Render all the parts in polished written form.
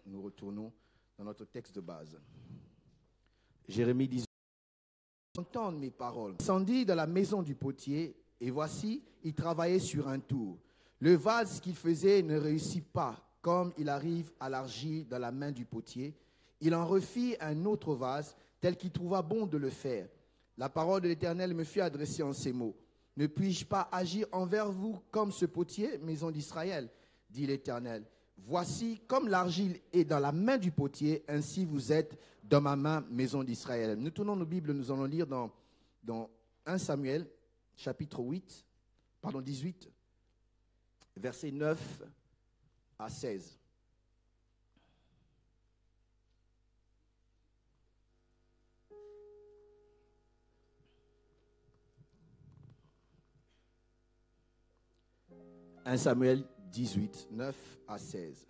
Nous retournons dans notre texte de base. Jérémie 18. Entendre mes paroles. Il descendit de la maison du potier, et voici, il travaillait sur un tour. Le vase qu'il faisait ne réussit pas, comme il arrive à l'argile dans la main du potier. Il en refit un autre vase, tel qu'il trouva bon de le faire. La parole de l'Éternel me fut adressée en ces mots. Ne puis-je pas agir envers vous comme ce potier, maison d'Israël, dit l'Éternel. Voici, comme l'argile est dans la main du potier, ainsi vous êtes dans ma main, maison d'Israël. Nous tournons nos Bibles, nous allons lire dans 1 Samuel, chapitre 18, versets 9 à 16. « 1 Samuel 18, 9 à 16. »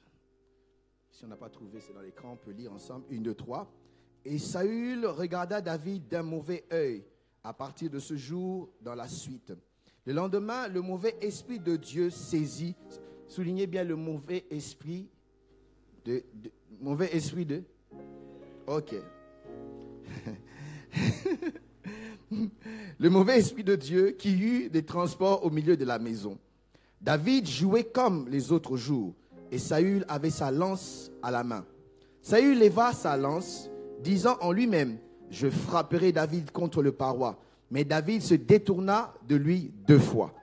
Si on n'a pas trouvé, c'est dans l'écran, on peut lire ensemble. 1, 2, 3. « Et Saül regarda David d'un mauvais œil à partir de ce jour dans la suite. Le lendemain, le mauvais esprit de Dieu saisit. » Soulignez bien le mauvais esprit de mauvais esprit de... Ok. Le mauvais esprit de Dieu qui eut des transports au milieu de la maison. David jouait comme les autres jours, et Saül avait sa lance à la main. Saül leva sa lance, disant en lui-même, « Je frapperai David contre le paroi. » Mais David se détourna de lui 2 fois.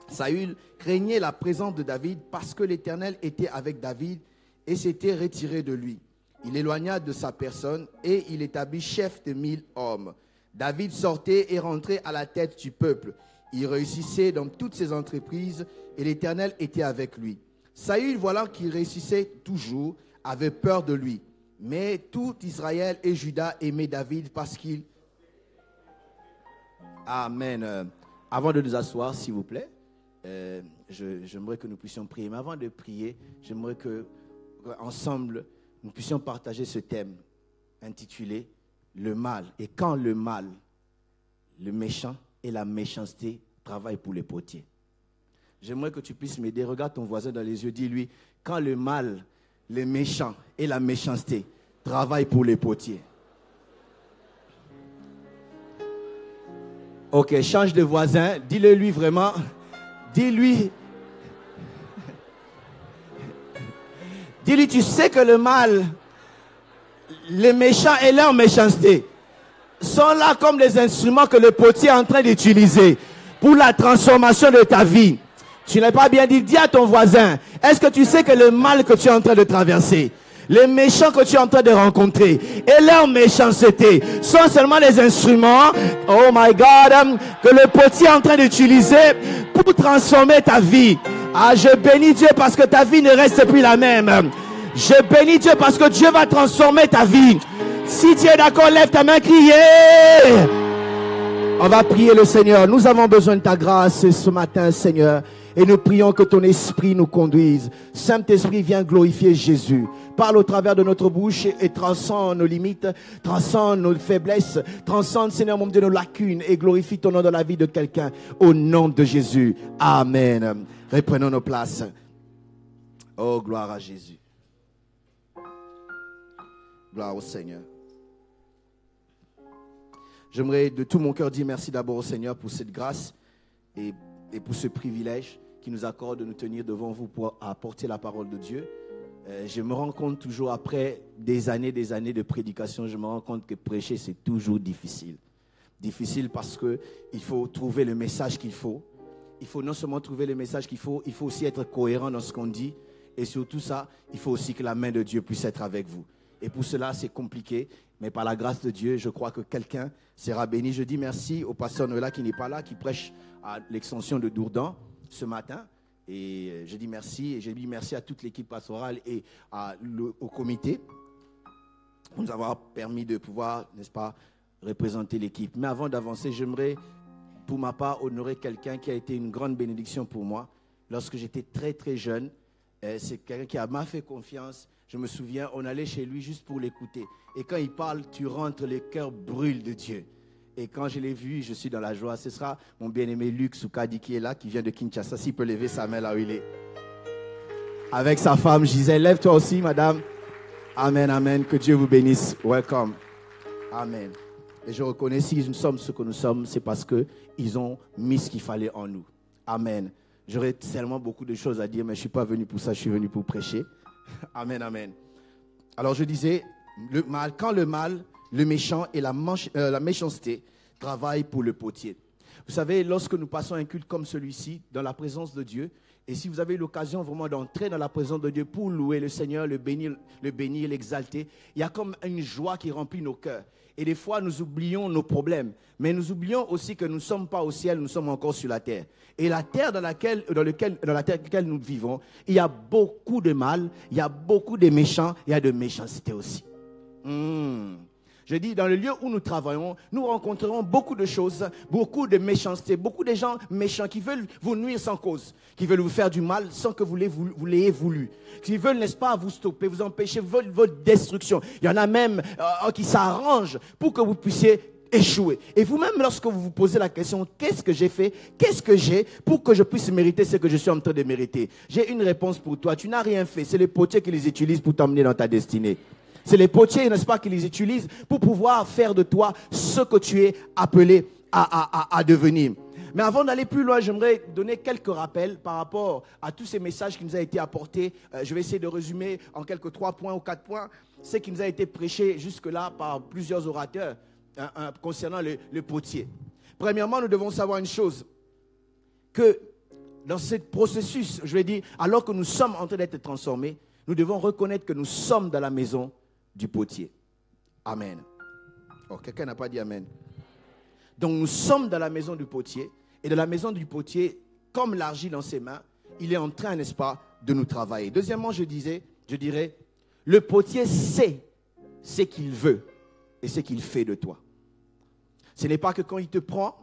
Saül craignait la présence de David parce que l'Éternel était avec David et s'était retiré de lui. Il éloigna de sa personne et il établit chef de 1000 hommes. David sortait et rentrait à la tête du peuple. Il réussissait dans toutes ses entreprises et l'Éternel était avec lui. Saül, voyant qu'il réussissait toujours, avait peur de lui. Mais tout Israël et Juda aimaient David parce qu'il... Amen. Avant de nous asseoir, s'il vous plaît, j'aimerais que nous puissions prier. Mais avant de prier, j'aimerais que ensemble, nous puissions partager ce thème intitulé « Le mal ». Et quand le mal, le méchant et la méchanceté travaillent pour les potiers. J'aimerais que tu puisses m'aider. Regarde ton voisin dans les yeux. Dis-lui, quand le mal, le méchant et la méchanceté travaillent pour les potiers. Ok, change de voisin. Dis-le lui vraiment. Dis-lui. Dis-lui, tu sais que le mal, les méchants et leur méchanceté sont là comme des instruments que le potier est en train d'utiliser pour la transformation de ta vie. Tu n'as pas bien dit, dis à ton voisin, est-ce que tu sais que le mal que tu es en train de traverser, les méchants que tu es en train de rencontrer et leur méchanceté sont seulement des instruments, oh my God, que le potier est en train d'utiliser pour transformer ta vie. Ah, je bénis Dieu parce que ta vie ne reste plus la même. Je bénis Dieu parce que Dieu va transformer ta vie. Si tu es d'accord, lève ta main, criez. On va prier le Seigneur. Nous avons besoin de ta grâce ce matin, Seigneur. Et nous prions que ton esprit nous conduise. Saint-Esprit, viens glorifier Jésus. Parle au travers de notre bouche et transcende nos limites, transcende nos faiblesses, transcende, Seigneur mon Dieu, nos lacunes et glorifie ton nom dans la vie de quelqu'un. Au nom de Jésus. Amen. Reprenons nos places. Oh, gloire à Jésus. Gloire au Seigneur. J'aimerais de tout mon cœur dire merci d'abord au Seigneur pour cette grâce et pour ce privilège qui nous accorde de nous tenir devant vous pour apporter la parole de Dieu. Je me rends compte toujours après des années de prédication, je me rends compte que prêcher c'est toujours difficile. Difficile parce qu'il faut trouver le message qu'il faut. Il faut non seulement trouver le message qu'il faut, il faut aussi être cohérent dans ce qu'on dit. Et surtout ça, il faut aussi que la main de Dieu puisse être avec vous. Et pour cela, c'est compliqué. Mais par la grâce de Dieu, je crois que quelqu'un sera béni. Je dis merci au pasteur Noëlla qui n'est pas là, qui prêche à l'extension de Dourdan ce matin. Et je dis merci. Et je dis merci à toute l'équipe pastorale et au comité pour nous avoir permis de pouvoir, n'est-ce pas, représenter l'équipe. Mais avant d'avancer, j'aimerais, pour ma part, honorer quelqu'un qui a été une grande bénédiction pour moi. Lorsque j'étais très, très jeune, c'est quelqu'un qui m'a fait confiance. Je me souviens, on allait chez lui juste pour l'écouter. Et quand il parle, tu rentres, le cœur brûle de Dieu. Et quand je l'ai vu, je suis dans la joie. Ce sera mon bien-aimé Luc Soukadi qui est là, qui vient de Kinshasa. S'il peut lever sa main là où il est. Avec sa femme Gisèle. Lève-toi aussi, madame. Amen, amen. Que Dieu vous bénisse. Welcome. Amen. Et je reconnais, si nous sommes ce que nous sommes, c'est parce qu'ils ont mis ce qu'il fallait en nous. Amen. J'aurais tellement beaucoup de choses à dire, mais je ne suis pas venu pour ça, je suis venu pour prêcher. Amen, amen. Alors je disais, quand le mal, le méchant et la méchanceté travaillent pour le potier. Vous savez, lorsque nous passons un culte comme celui-ci, dans la présence de Dieu, et si vous avez l'occasion vraiment d'entrer dans la présence de Dieu pour louer le Seigneur, le bénir, l'exalter, il y a comme une joie qui remplit nos cœurs. Et des fois, nous oublions nos problèmes. Mais nous oublions aussi que nous ne sommes pas au ciel, nous sommes encore sur la terre. Et la terre dans laquelle nous vivons, il y a beaucoup de mal, il y a beaucoup de méchants, il y a de méchanceté aussi. Je dis, dans le lieu où nous travaillons, nous rencontrerons beaucoup de choses, beaucoup de méchanceté, beaucoup de gens méchants qui veulent vous nuire sans cause, qui veulent vous faire du mal sans que vous l'ayez voulu, qui veulent, n'est-ce pas, vous stopper, vous empêcher, veulent votre destruction. Il y en a même qui s'arrangent pour que vous puissiez échouer. Et vous-même, lorsque vous vous posez la question, qu'est-ce que j'ai fait, qu'est-ce que j'ai pour que je puisse mériter ce que je suis en train de mériter? J'ai une réponse pour toi, tu n'as rien fait, c'est les potiers qui les utilisent pour t'emmener dans ta destinée. C'est les potiers, n'est-ce pas, qui les utilisent pour pouvoir faire de toi ce que tu es appelé à devenir. Mais avant d'aller plus loin, j'aimerais donner quelques rappels par rapport à tous ces messages qui nous ont été apportés. Je vais essayer de résumer en quelques 3 points ou 4 points ce qui nous a été prêché jusque-là par plusieurs orateurs concernant le potier. Premièrement, nous devons savoir une chose, que dans ce processus, je vais dire, alors que nous sommes en train d'être transformés, nous devons reconnaître que nous sommes dans la maison du potier. Amen. Oh, quelqu'un n'a pas dit amen. Donc nous sommes dans la maison du potier, et de la maison du potier, comme l'argile dans ses mains, il est en train, n'est-ce pas, de nous travailler. Deuxièmement, je dirais, le potier sait ce qu'il veut et ce qu'il fait de toi. Ce n'est pas que quand il te prend,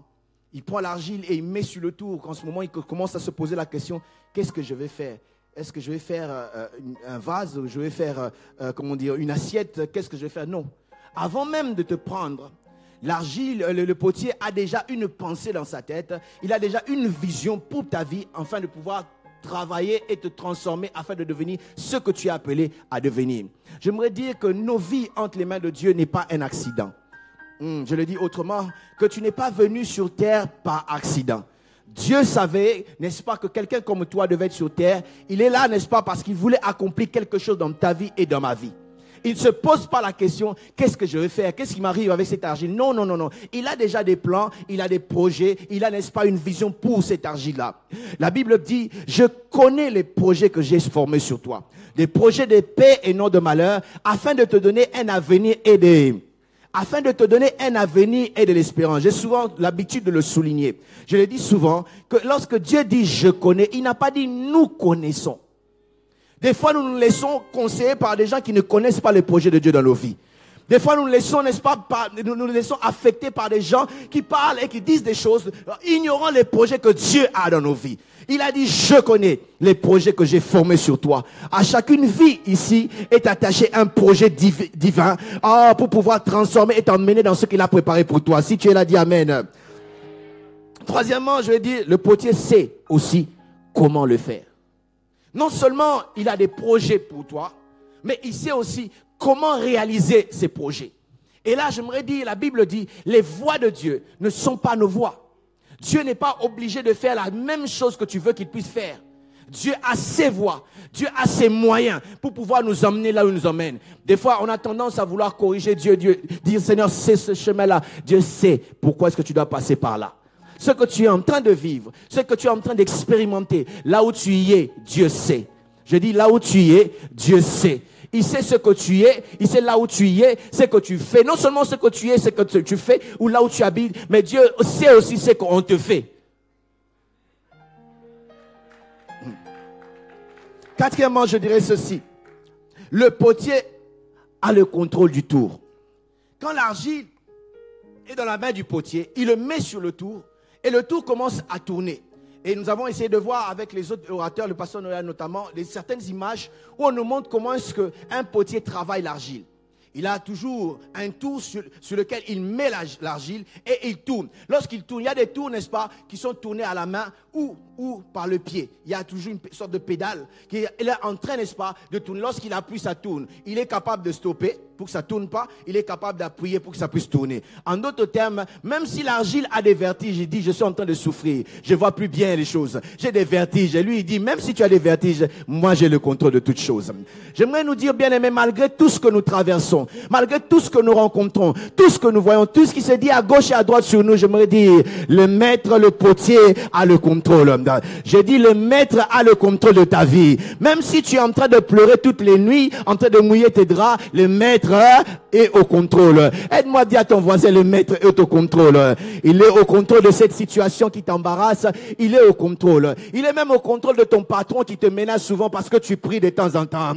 il prend l'argile et il met sur le tour, qu'en ce moment il commence à se poser la question, qu'est-ce que je vais faire? Est-ce que je vais faire un vase? Je vais faire, une assiette? Qu'est-ce que je vais faire? Non. Avant même de te prendre, l'argile, le potier a déjà une pensée dans sa tête. Il a déjà une vision pour ta vie, afin de pouvoir travailler et te transformer, afin de devenir ce que tu es appelé à devenir. J'aimerais dire que nos vies entre les mains de Dieu n'est pas un accident. Je le dis autrement, que tu n'es pas venu sur terre par accident. Dieu savait, n'est-ce pas, que quelqu'un comme toi devait être sur terre. Il est là, n'est-ce pas, parce qu'il voulait accomplir quelque chose dans ta vie et dans ma vie. Il ne se pose pas la question, qu'est-ce que je vais faire? Qu'est-ce qui m'arrive avec cette argile? Non, non, non, non. Il a déjà des plans, il a des projets, il a, n'est-ce pas, une vision pour cette argile-là. La Bible dit, je connais les projets que j'ai formés sur toi. Des projets de paix et non de malheur, afin de te donner un avenir et de l'espérance. J'ai souvent l'habitude de le souligner. Je le dis souvent, que lorsque Dieu dit « je connais », il n'a pas dit « nous connaissons ». Des fois, nous nous laissons conseiller par des gens qui ne connaissent pas les projets de Dieu dans nos vies. Des fois, nous nous laissons, n'est-ce pas, nous nous laissons affecter par des gens qui parlent et qui disent des choses, ignorant les projets que Dieu a dans nos vies. Il a dit, je connais les projets que j'ai formés sur toi. À chacune vie ici est attaché un projet divin pour pouvoir transformer et t'emmener dans ce qu'il a préparé pour toi. Si tu es là, dis amen. Troisièmement, je vais dire, le potier sait aussi comment le faire. Non seulement il a des projets pour toi, mais il sait aussi comment réaliser ces projets. Et là, j'aimerais dire, la Bible dit, les voies de Dieu ne sont pas nos voies. Dieu n'est pas obligé de faire la même chose que tu veux qu'il puisse faire. Dieu a ses voies, Dieu a ses moyens pour pouvoir nous emmener là où il nous emmène. Des fois, on a tendance à vouloir corriger Dieu, dire Seigneur, c'est ce chemin-là. Dieu sait pourquoi est-ce que tu dois passer par là. Ce que tu es en train de vivre, ce que tu es en train d'expérimenter, là où tu y es, Dieu sait. Je dis là où tu y es, Dieu sait. Il sait ce que tu es, il sait là où tu y es, ce que tu fais. Non seulement ce que tu es, ce que tu fais, ou là où tu habites, mais Dieu sait aussi ce qu'on te fait. Quatrièmement, je dirais ceci. Le potier a le contrôle du tour. Quand l'argile est dans la main du potier, il le met sur le tour et le tour commence à tourner. Et nous avons essayé de voir avec les autres orateurs, le pasteur Noël notamment, certaines images où on nous montre comment est-ce qu'un potier travaille l'argile. Il a toujours un tour sur lequel il met l'argile et il tourne. Lorsqu'il tourne, il y a des tours, n'est-ce pas, qui sont tournés à la main ou par le pied. Il y a toujours une sorte de pédale qui est en train, n'est-ce pas, de tourner. Lorsqu'il appuie, ça tourne. Il est capable de stopper pour que ça ne tourne pas. Il est capable d'appuyer pour que ça puisse tourner. En d'autres termes, même si l'argile a des vertiges, il dit, je suis en train de souffrir. Je ne vois plus bien les choses. J'ai des vertiges. Et lui, il dit, même si tu as des vertiges, moi, j'ai le contrôle de toutes choses. J'aimerais nous dire, bien aimé, malgré tout ce que nous traversons, malgré tout ce que nous rencontrons, tout ce que nous voyons, tout ce qui se dit à gauche et à droite sur nous, j'aimerais dire, le maître, le potier a le contrôle. J'ai dit, le maître a le contrôle de ta vie. Même si tu es en train de pleurer toutes les nuits, en train de mouiller tes draps, le maître est au contrôle. Aide-moi à dire à ton voisin, le maître est au contrôle. Il est au contrôle de cette situation qui t'embarrasse. Il est au contrôle. Il est même au contrôle de ton patron qui te menace souvent parce que tu pries de temps en temps.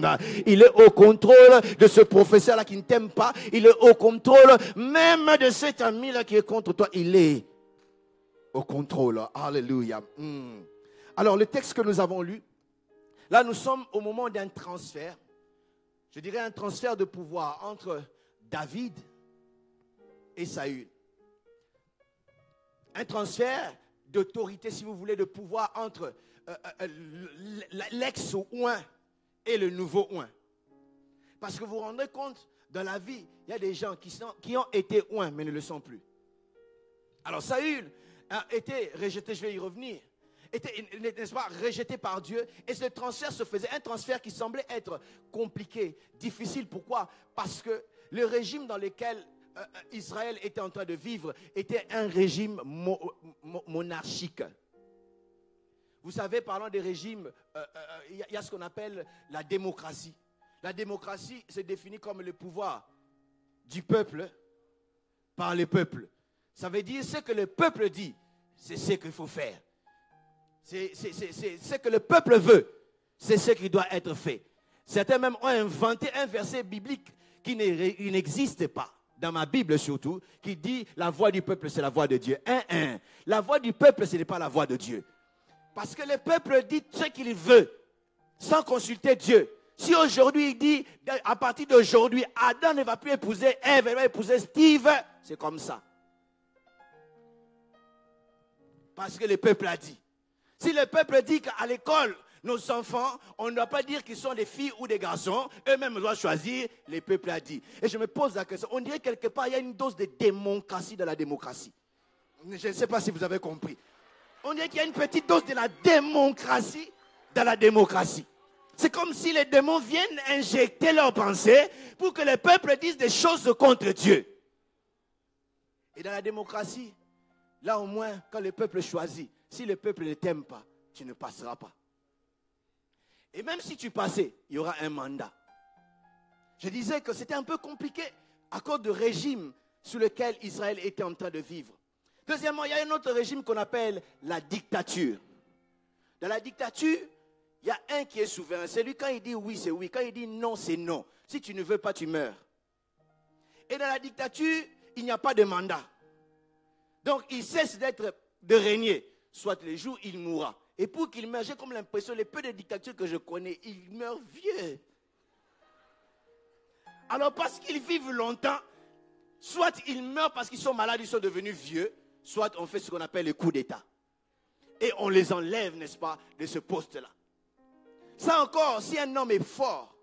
Il est au contrôle de ce professeur-là qui ne t'aime pas. Il est au contrôle même de cet ami-là qui est contre toi. Il est au contrôle. Alléluia. Alors, le texte que nous avons lu, là, nous sommes au moment d'un transfert. Je dirais un transfert de pouvoir entre David et Saül. Un transfert d'autorité, si vous voulez, de pouvoir entre l'ex-oint et le nouveau oint. Parce que vous vous rendez compte, dans la vie, il y a des gens qui ont été oints, mais ne le sont plus. Alors Saül a été rejeté, je vais y revenir, était, n'est-ce pas, rejeté par Dieu. Et ce transfert se faisait, un transfert qui semblait être compliqué, difficile. Pourquoi? Parce que le régime dans lequel Israël était en train de vivre était un régime monarchique. Vous savez, parlant des régimes, il y a ce qu'on appelle la démocratie. La démocratie se définit comme le pouvoir du peuple par le peuple. Ça veut dire ce que le peuple dit, c'est ce qu'il faut faire. C'est ce que le peuple veut, c'est ce qui doit être fait. Certains même ont inventé un verset biblique qui n'existe pas, dans ma Bible surtout, qui dit la voix du peuple, c'est la voix de Dieu. La voix du peuple, ce n'est pas la voix de Dieu. Parce que le peuple dit ce qu'il veut, sans consulter Dieu. Si aujourd'hui il dit, à partir d'aujourd'hui, Adam ne va plus épouser Ève, elle va épouser Steve, c'est comme ça. Parce que le peuple a dit. Si le peuple dit qu'à l'école, nos enfants, on ne doit pas dire qu'ils sont des filles ou des garçons, eux-mêmes doivent choisir, le peuple a dit. Et je me pose la question, on dirait quelque part, il y a une dose de démocratie dans la démocratie. Je ne sais pas si vous avez compris. On dirait qu'il y a une petite dose de la démocratie dans la démocratie. C'est comme si les démons viennent injecter leurs pensées pour que le peuple dise des choses contre Dieu. Et dans la démocratie, là au moins, quand le peuple choisit, si le peuple ne t'aime pas, tu ne passeras pas. Et même si tu passais, il y aura un mandat. Je disais que c'était un peu compliqué à cause du régime sous lequel Israël était en train de vivre. Deuxièmement, il y a un autre régime qu'on appelle la dictature. Dans la dictature, il y a un qui est souverain. C'est lui, quand il dit oui, c'est oui. Quand il dit non, c'est non. Si tu ne veux pas, tu meurs. Et dans la dictature, il n'y a pas de mandat. Donc, il cesse de régner. Soit le jour, il mourra. Et pour qu'il meure, j'ai comme l'impression, les peu de dictatures que je connais, ils meurent vieux. Alors, parce qu'ils vivent longtemps, soit ils meurent parce qu'ils sont malades, ils sont devenus vieux, soit on fait ce qu'on appelle le coup d'État. Et on les enlève, n'est-ce pas, de ce poste-là. Ça encore, si un homme est fort,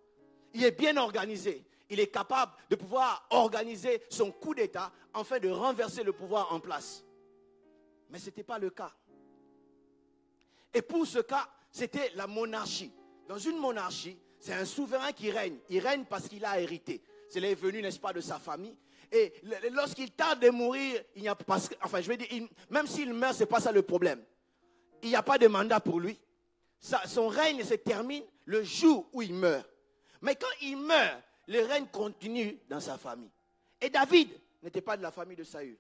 il est bien organisé, il est capable de pouvoir organiser son coup d'État afin de renverser le pouvoir en place. Mais ce n'était pas le cas. Et pour ce cas, c'était la monarchie. Dans une monarchie, c'est un souverain qui règne. Il règne parce qu'il a hérité. C'est venu, n'est-ce pas, de sa famille. Et lorsqu'il tarde de mourir, il n'y a pas, enfin, je vais dire, même s'il meurt, ce n'est pas ça le problème. Il n'y a pas de mandat pour lui. Son règne se termine le jour où il meurt. Mais quand il meurt, le règne continue dans sa famille. Et David n'était pas de la famille de Saül.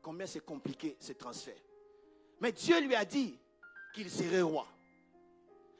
Combien c'est compliqué ce transfert. Mais Dieu lui a dit qu'il serait roi.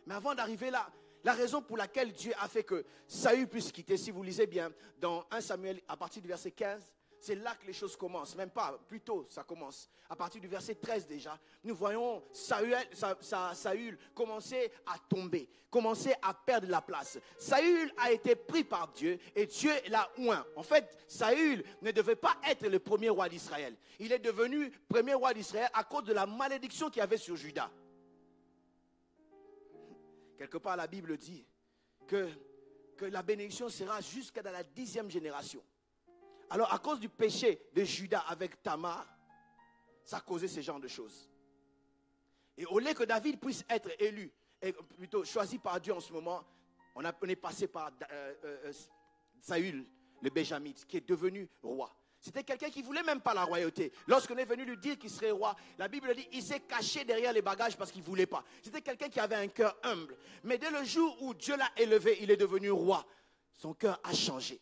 Mais avant d'arriver là, la raison pour laquelle Dieu a fait que Saül puisse quitter, si vous lisez bien, dans 1 Samuel, à partir du verset 15, c'est là que les choses commencent. Même pas, plutôt ça commence. À partir du verset 13 déjà, nous voyons Saül commencer à tomber, commencer à perdre la place. Saül a été pris par Dieu et Dieu l'a oint. En fait, Saül ne devait pas être le premier roi d'Israël. Il est devenu premier roi d'Israël à cause de la malédiction qu'il y avait sur Juda. Quelque part, la Bible dit que la bénédiction sera jusqu'à dans la 10e génération. Alors, à cause du péché de Juda avec Tamar, ça a causé ce genre de choses. Et au lieu que David puisse être élu, et plutôt choisi par Dieu en ce moment, on est passé par Saül, le Bénjamite, qui est devenu roi. C'était quelqu'un qui ne voulait même pas la royauté. Lorsqu'on est venu lui dire qu'il serait roi, la Bible dit qu'il s'est caché derrière les bagages parce qu'il ne voulait pas. C'était quelqu'un qui avait un cœur humble. Mais dès le jour où Dieu l'a élevé, il est devenu roi. Son cœur a changé.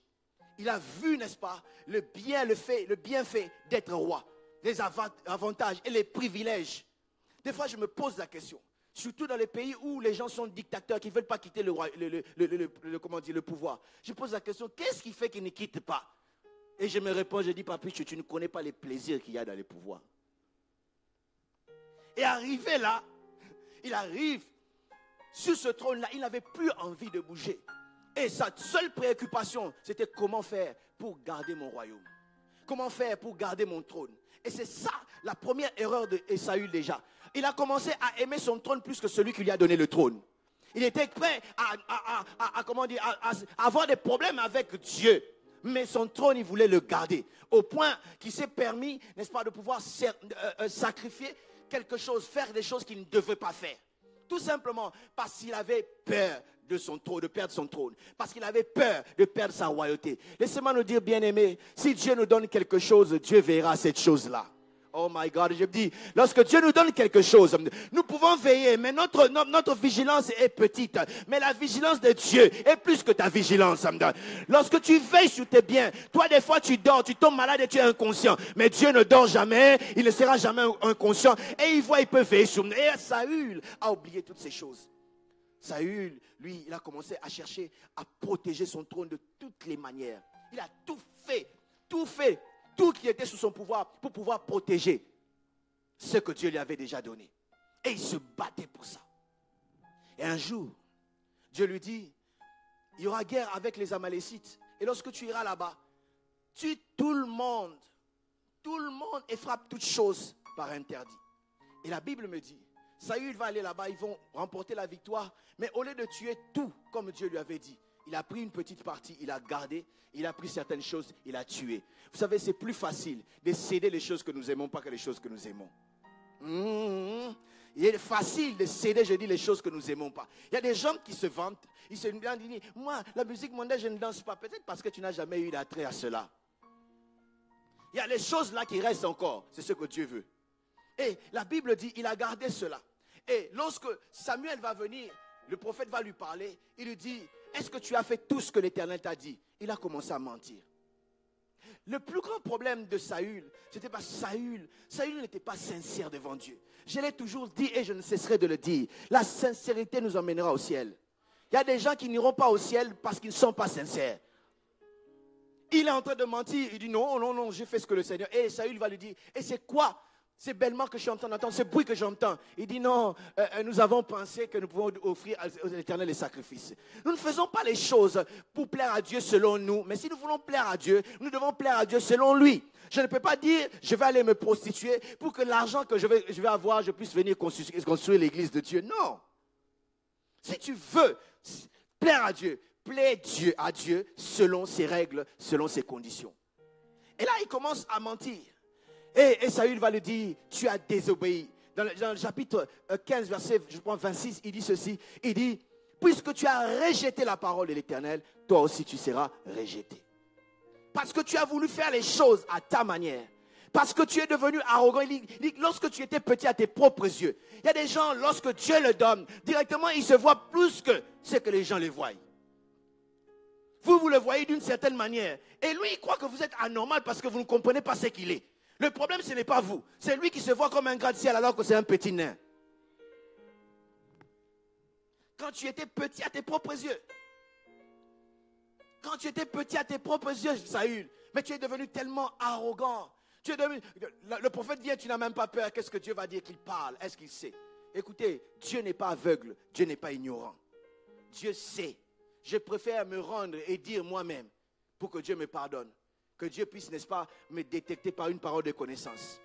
Il a vu, n'est-ce pas, le bienfait d'être roi, les avantages et les privilèges. Des fois, je me pose la question, surtout dans les pays où les gens sont dictateurs, qui ne veulent pas quitter le pouvoir. Je pose la question, qu'est-ce qui fait qu'ils ne quittent pas? Et je me réponds, je dis, papi, tu ne connais pas les plaisirs qu'il y a dans les pouvoirs. Et arrivé là, il arrive sur ce trône-là, il n'avait plus envie de bouger. Et sa seule préoccupation, c'était comment faire pour garder mon royaume. Comment faire pour garder mon trône. Et c'est ça, la première erreur de Saül déjà. Il a commencé à aimer son trône plus que celui qui lui a donné le trône. Il était prêt à avoir des problèmes avec Dieu. Mais son trône, il voulait le garder. Au point qu'il s'est permis, n'est-ce pas, de pouvoir sacrifier quelque chose, faire des choses qu'il ne devait pas faire. Tout simplement parce qu'il avait peur de son trône, de perdre son trône. Parce qu'il avait peur de perdre sa royauté. Laissez-moi nous dire, bien-aimés, si Dieu nous donne quelque chose, Dieu verra cette chose-là. Oh my God, je me dis, lorsque Dieu nous donne quelque chose, nous pouvons veiller, mais notre vigilance est petite. Mais la vigilance de Dieu est plus que ta vigilance. Lorsque tu veilles sur tes biens, toi des fois tu dors, tu tombes malade et tu es inconscient. Mais Dieu ne dort jamais, il ne sera jamais inconscient. Et il voit, il peut veiller sur nous. Et Saül a oublié toutes ces choses. Saül, lui, il a commencé à chercher à protéger son trône de toutes les manières. Il a tout fait. Tout qui était sous son pouvoir pour pouvoir protéger ce que Dieu lui avait déjà donné. Et il se battait pour ça. Et un jour, Dieu lui dit, il y aura guerre avec les Amalécites. Et lorsque tu iras là-bas, tue tout le monde et frappe toutes choses par interdit. Et la Bible me dit, Saül va aller là-bas, ils vont remporter la victoire. Mais au lieu de tuer tout comme Dieu lui avait dit, il a pris une petite partie, il a gardé, il a pris certaines choses, il a tué. Vous savez, c'est plus facile de céder les choses que nous aimons pas que les choses que nous aimons. Il est facile de céder, je dis, les choses que nous aimons pas. Il y a des gens qui se vantent, ils se disent, moi, la musique mondaine, je ne danse pas. Peut-être parce que tu n'as jamais eu d'attrait à cela. Il y a les choses là qui restent encore, c'est ce que Dieu veut. Et la Bible dit, il a gardé cela. Et lorsque Samuel va venir, le prophète va lui parler, il lui dit, est-ce que tu as fait tout ce que l'Éternel t'a dit? Il a commencé à mentir. Le plus grand problème de Saül, c'était pas Saül n'était pas sincère devant Dieu. Je l'ai toujours dit et je ne cesserai de le dire. La sincérité nous emmènera au ciel. Il y a des gens qui n'iront pas au ciel parce qu'ils ne sont pas sincères. Il est en train de mentir, il dit non, j'ai fait ce que le Seigneur. Et Saül va lui dire, et c'est quoi ces bêlements que je suis en train d'entendre, ce bruit que j'entends? Il dit non, nous avons pensé que nous pouvons offrir aux Éternels les sacrifices. Nous ne faisons pas les choses pour plaire à Dieu selon nous, mais si nous voulons plaire à Dieu, nous devons plaire à Dieu selon lui. Je ne peux pas dire, je vais aller me prostituer pour que l'argent que je vais avoir, je puisse venir construire l'église de Dieu. Non. Si tu veux plaire à Dieu, plaît à Dieu selon ses règles, selon ses conditions. Et là, il commence à mentir. Et Saül va lui dire, tu as désobéi. Dans le chapitre 15, verset 26, il dit ceci. Il dit, puisque tu as rejeté la parole de l'Éternel, toi aussi tu seras rejeté. Parce que tu as voulu faire les choses à ta manière. Parce que tu es devenu arrogant. Il dit, lorsque tu étais petit à tes propres yeux. Il y a des gens, lorsque Dieu le donne, directement ils se voient plus que ce que les gens les voient. Vous le voyez d'une certaine manière. Et lui, il croit que vous êtes anormal parce que vous ne comprenez pas ce qu'il est. Le problème, ce n'est pas vous. C'est lui qui se voit comme un gratte-ciel alors que c'est un petit nain. Quand tu étais petit à tes propres yeux. Quand tu étais petit à tes propres yeux, Saül, mais tu es devenu tellement arrogant. Tu es devenu, le prophète vient, tu n'as même pas peur. Qu'est-ce que Dieu va dire qu'il parle? Est-ce qu'il sait? Écoutez, Dieu n'est pas aveugle, Dieu n'est pas ignorant. Dieu sait. Je préfère me rendre et dire moi-même pour que Dieu me pardonne. Que Dieu puisse, n'est-ce pas, me détecter par une parole de connaissance.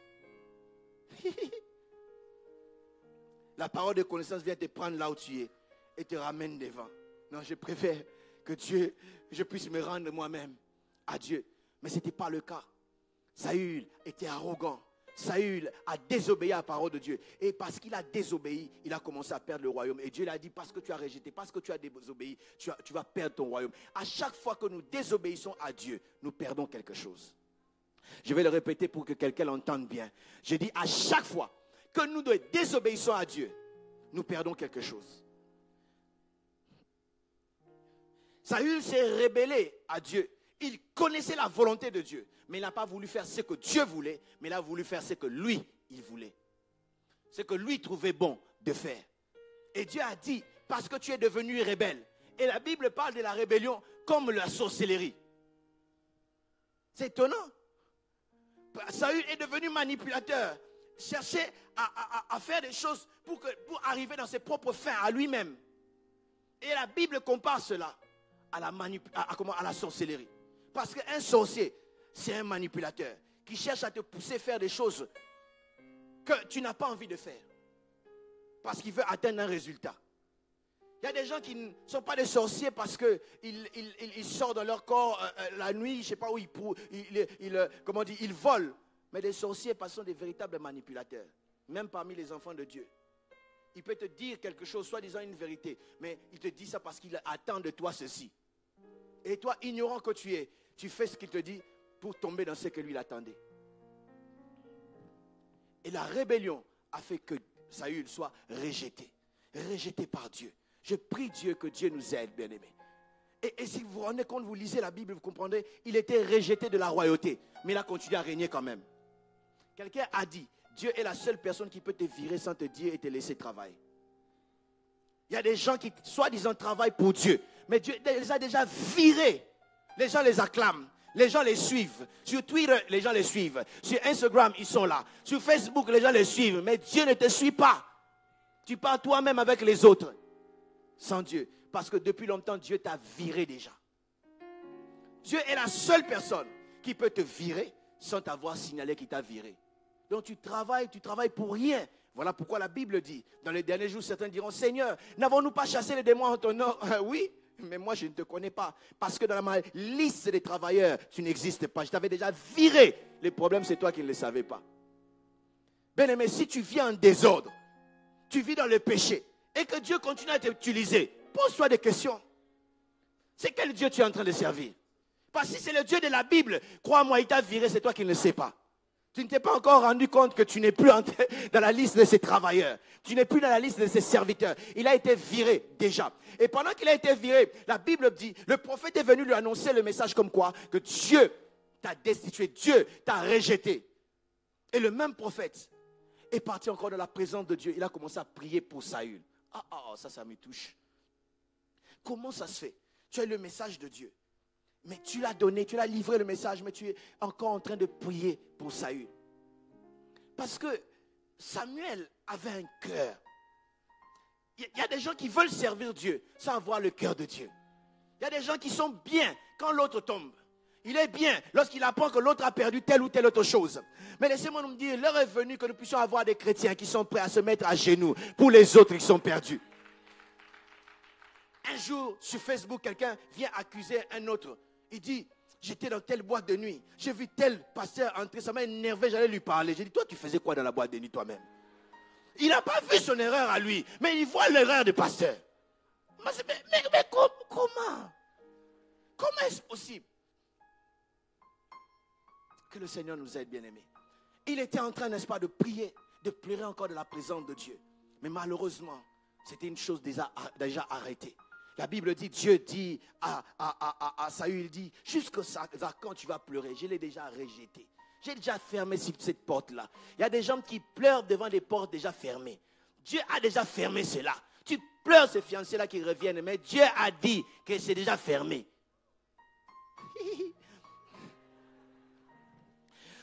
La parole de connaissance vient te prendre là où tu es et te ramène devant. Non, je préfère que Dieu, je puisse me rendre moi-même à Dieu. Mais ce n'était pas le cas. Saül était arrogant. Saül a désobéi à la parole de Dieu. Et parce qu'il a désobéi, il a commencé à perdre le royaume. Et Dieu lui a dit, parce que tu as rejeté, parce que tu as désobéi, tu vas perdre ton royaume. À chaque fois que nous désobéissons à Dieu, nous perdons quelque chose. Je vais le répéter pour que quelqu'un l'entende bien. Je dis, à chaque fois que nous désobéissons à Dieu, nous perdons quelque chose. Saül s'est rébellé à Dieu. Il connaissait la volonté de Dieu, mais il n'a pas voulu faire ce que Dieu voulait, mais il a voulu faire ce que lui, il voulait. Ce que lui trouvait bon de faire. Et Dieu a dit, parce que tu es devenu rebelle. Et la Bible parle de la rébellion comme la sorcellerie. C'est étonnant. Saül est devenu manipulateur. Cherchait à faire des choses pour arriver dans ses propres fins à lui-même. Et la Bible compare cela à la sorcellerie. Parce qu'un sorcier, c'est un manipulateur qui cherche à te pousser à faire des choses que tu n'as pas envie de faire. Parce qu'il veut atteindre un résultat. Il y a des gens qui ne sont pas des sorciers parce qu'ils sortent dans leur corps la nuit, je ne sais pas où ils volent. Mais des sorciers sont des véritables manipulateurs. Même parmi les enfants de Dieu. Il peut te dire quelque chose, soi-disant une vérité. Mais il te dit ça parce qu'il attend de toi ceci. Et toi, ignorant que tu es, tu fais ce qu'il te dit pour tomber dans ce que lui attendait. Et la rébellion a fait que Saül soit rejeté. Rejeté par Dieu. Je prie Dieu que Dieu nous aide, bien-aimés. Et si vous vous rendez compte, vous lisez la Bible, vous comprendrez, il était rejeté de la royauté. Mais il a continué à régner quand même. Quelqu'un a dit, Dieu est la seule personne qui peut te virer sans te dire et te laisser travailler. Il y a des gens qui, soi-disant, travaillent pour Dieu. Mais Dieu les a déjà virés. Les gens les acclament. Les gens les suivent. Sur Twitter, les gens les suivent. Sur Instagram, ils sont là. Sur Facebook, les gens les suivent. Mais Dieu ne te suit pas. Tu pars toi-même avec les autres. Sans Dieu. Parce que depuis longtemps, Dieu t'a viré déjà. Dieu est la seule personne qui peut te virer sans t'avoir signalé qu'il t'a viré. Donc tu travailles pour rien. Voilà pourquoi la Bible dit, dans les derniers jours, certains diront, Seigneur, n'avons-nous pas chassé les démons en ton nom? Oui, mais moi je ne te connais pas. Parce que dans ma liste des travailleurs, tu n'existes pas. Je t'avais déjà viré. Le problème, c'est toi qui ne le savais pas. Bien-aimé, si tu vis en désordre, tu vis dans le péché, et que Dieu continue à t'utiliser, pose-toi des questions. C'est quel Dieu tu es en train de servir? Parce que si c'est le Dieu de la Bible, crois-moi, il t'a viré, c'est toi qui ne le sais pas. Tu ne t'es pas encore rendu compte que tu n'es plus dans la liste de ses travailleurs. Tu n'es plus dans la liste de ses serviteurs. Il a été viré déjà. Et pendant qu'il a été viré, la Bible dit, le prophète est venu lui annoncer le message comme quoi, que Dieu t'a destitué, Dieu t'a rejeté. Et le même prophète est parti encore dans la présence de Dieu. Il a commencé à prier pour Saül. Ça me touche. Comment ça se fait? Tu as le message de Dieu. Mais tu l'as donné, tu l'as livré le message, mais tu es encore en train de prier pour Saül. Parce que Samuel avait un cœur. Il y a des gens qui veulent servir Dieu sans avoir le cœur de Dieu. Il y a des gens qui sont bien quand l'autre tombe. Il est bien lorsqu'il apprend que l'autre a perdu telle ou telle autre chose. Mais laissez-moi nous dire, l'heure est venue que nous puissions avoir des chrétiens qui sont prêts à se mettre à genoux pour les autres qui sont perdus. Un jour, sur Facebook, quelqu'un vient accuser un autre. Il dit, j'étais dans telle boîte de nuit. J'ai vu tel pasteur entrer. Ça m'a énervé, j'allais lui parler. J'ai dit, toi, tu faisais quoi dans la boîte de nuit toi-même? Il n'a pas vu son erreur à lui, mais il voit l'erreur du pasteur. Mais comment? Comment est-ce possible? Que le Seigneur nous aide, bien-aimés. Il était en train, n'est-ce pas, de prier, de pleurer encore de la présence de Dieu. Mais malheureusement, c'était une chose déjà arrêtée. La Bible dit, Dieu dit à Saül, il dit, jusqu'à quand tu vas pleurer? Je l'ai déjà rejeté. J'ai déjà fermé cette porte-là. Il y a des gens qui pleurent devant des portes déjà fermées. Dieu a déjà fermé cela. Tu pleures ces fiancés-là qui reviennent, mais Dieu a dit que c'est déjà fermé.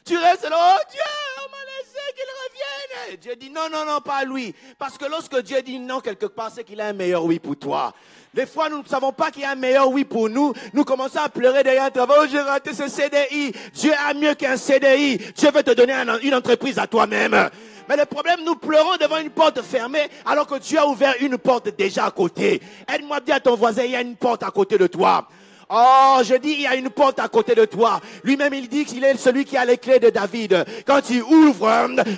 Tu restes là, oh Dieu, on m'a laissé qu'il revienne. Et Dieu dit non, non, non, pas lui. Parce que lorsque Dieu dit non quelque part, c'est qu'il a un meilleur oui pour toi. Des fois, nous ne savons pas qu'il y a un meilleur oui pour nous. Nous commençons à pleurer derrière un travail. Oh, j'ai raté ce CDI. Dieu a mieux qu'un CDI. Dieu veut te donner une entreprise à toi-même. Mais le problème, nous pleurons devant une porte fermée alors que Dieu a ouvert une porte déjà à côté. Aide-moi bien à ton voisin, il y a une porte à côté de toi. Oh, je dis, il y a une porte à côté de toi. Lui-même, il dit qu'il est celui qui a les clés de David. Quand il ouvre,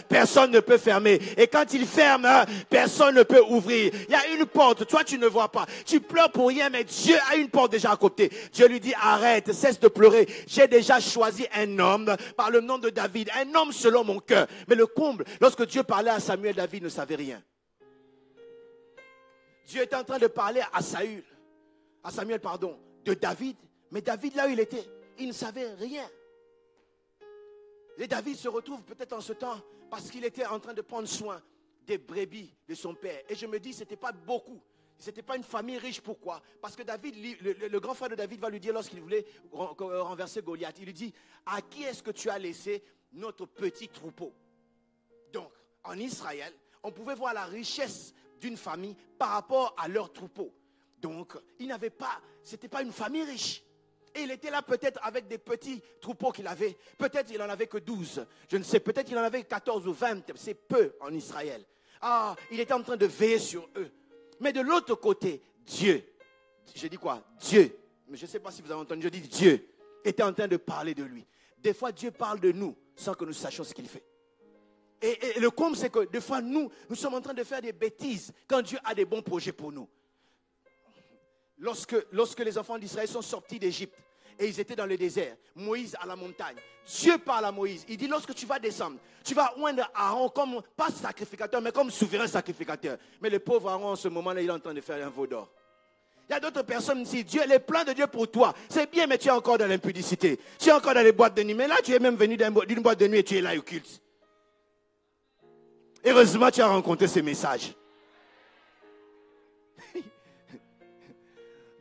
personne ne peut fermer. Et quand il ferme, personne ne peut ouvrir. Il y a une porte. Toi, tu ne vois pas. Tu pleures pour rien, mais Dieu a une porte déjà à côté. Dieu lui dit, arrête, cesse de pleurer. J'ai déjà choisi un homme par le nom de David. Un homme selon mon cœur. Mais le comble, lorsque Dieu parlait à Samuel, David ne savait rien. Dieu était en train de parler à Samuel, de David, mais David là où il était, il ne savait rien. Et David se retrouve peut-être en ce temps parce qu'il était en train de prendre soin des brebis de son père. Et je me dis, ce n'était pas beaucoup, ce n'était pas une famille riche. Pourquoi? Parce que David, le grand frère de David va lui dire lorsqu'il voulait renverser Goliath, il lui dit, à qui est-ce que tu as laissé notre petit troupeau? Donc, en Israël, on pouvait voir la richesse d'une famille par rapport à leur troupeau. Donc, il n'avait pas, c'était pas une famille riche. Et il était là peut-être avec des petits troupeaux qu'il avait. Peut-être il n'en avait que 12. Je ne sais, peut-être il en avait 14 ou 20. C'est peu en Israël. Ah, il était en train de veiller sur eux. Mais de l'autre côté, Dieu, j'ai dit quoi? Dieu, mais je ne sais pas si vous avez entendu, je dis Dieu, était en train de parler de lui. Des fois, Dieu parle de nous sans que nous sachions ce qu'il fait. Et le comble, c'est que des fois, nous sommes en train de faire des bêtises quand Dieu a des bons projets pour nous. Lorsque les enfants d'Israël sont sortis d'Égypte et ils étaient dans le désert, Moïse à la montagne, Dieu parle à Moïse. Il dit, lorsque tu vas descendre, tu vas oindre Aaron comme, pas sacrificateur, mais comme souverain sacrificateur. Mais le pauvre Aaron, en ce moment-là, il est en train de faire un veau d'or. Il y a d'autres personnes qui disent, les plans de Dieu pour toi, c'est bien, mais tu es encore dans l'impudicité. Tu es encore dans les boîtes de nuit. Mais là, tu es même venu d'une boîte de nuit et tu es là au culte. Heureusement, tu as rencontré ce message.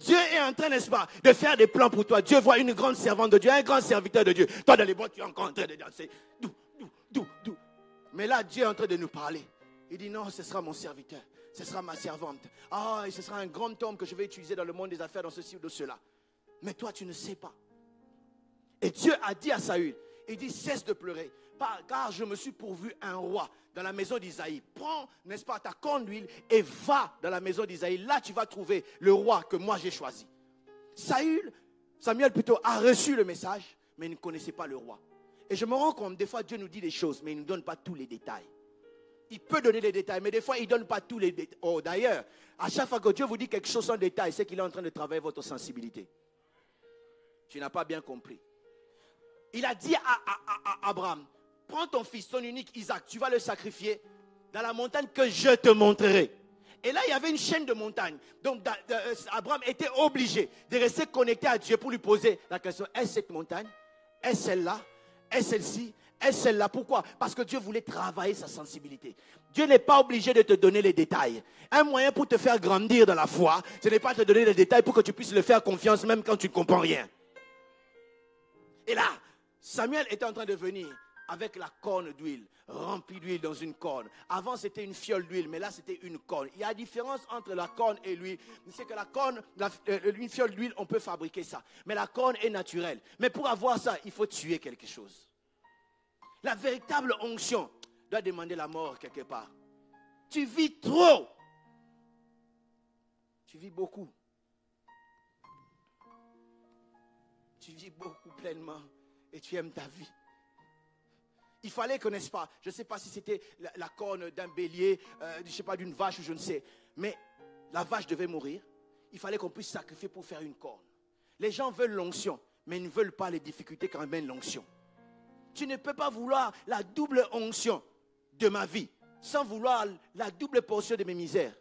Dieu est en train, n'est-ce pas, de faire des plans pour toi. Dieu voit une grande servante de Dieu, un grand serviteur de Dieu. Toi, dans les boîtes, tu es encore en train de danser. Dou. Mais là, Dieu est en train de nous parler. Il dit, non, ce sera mon serviteur. Ce sera ma servante. Ah, et ce sera un grand homme que je vais utiliser dans le monde des affaires, dans ceci ou de cela. Mais toi, tu ne sais pas. Et Dieu a dit à Saül, il dit, cesse de pleurer, car je me suis pourvu un roi dans la maison d'Isaïe. Prends, n'est-ce pas, ta corne d'huile et va dans la maison d'Isaïe. Là, tu vas trouver le roi que moi j'ai choisi. Samuel plutôt, a reçu le message, mais il ne connaissait pas le roi. Et je me rends compte, des fois, Dieu nous dit des choses, mais il ne nous donne pas tous les détails. Il peut donner des détails, mais des fois, il ne donne pas tous les détails. Oh, d'ailleurs, à chaque fois que Dieu vous dit quelque chose sans détail, c'est qu'il est en train de travailler votre sensibilité. Tu n'as pas bien compris. Il a dit à Abraham, prends ton fils, ton unique Isaac, tu vas le sacrifier dans la montagne que je te montrerai. Et là, il y avait une chaîne de montagnes. Donc, Abraham était obligé de rester connecté à Dieu pour lui poser la question, est-ce cette montagne? Est-ce celle-là? Est-ce celle-ci? Est-ce celle-là? Pourquoi? Parce que Dieu voulait travailler sa sensibilité. Dieu n'est pas obligé de te donner les détails. Un moyen pour te faire grandir dans la foi, ce n'est pas te donner les détails pour que tu puisses le faire confiance même quand tu ne comprends rien. Et là, Samuel était en train de venir avec la corne d'huile, remplie d'huile dans une corne. Avant, c'était une fiole d'huile, mais là, c'était une corne. Il y a une différence entre la corne et l'huile. C'est que la corne, une fiole d'huile, on peut fabriquer ça. Mais la corne est naturelle. Mais pour avoir ça, il faut tuer quelque chose. La véritable onction doit demander la mort quelque part. Tu vis trop. Tu vis beaucoup. Tu vis beaucoup pleinement et tu aimes ta vie. Il fallait que, n'est-ce pas, je ne sais pas si c'était la corne d'un bélier, je ne sais pas, d'une vache ou je ne sais, mais la vache devait mourir. Il fallait qu'on puisse sacrifier pour faire une corne. Les gens veulent l'onction, mais ils ne veulent pas les difficultés quand même l'onction. Tu ne peux pas vouloir la double onction de ma vie sans vouloir la double portion de mes misères.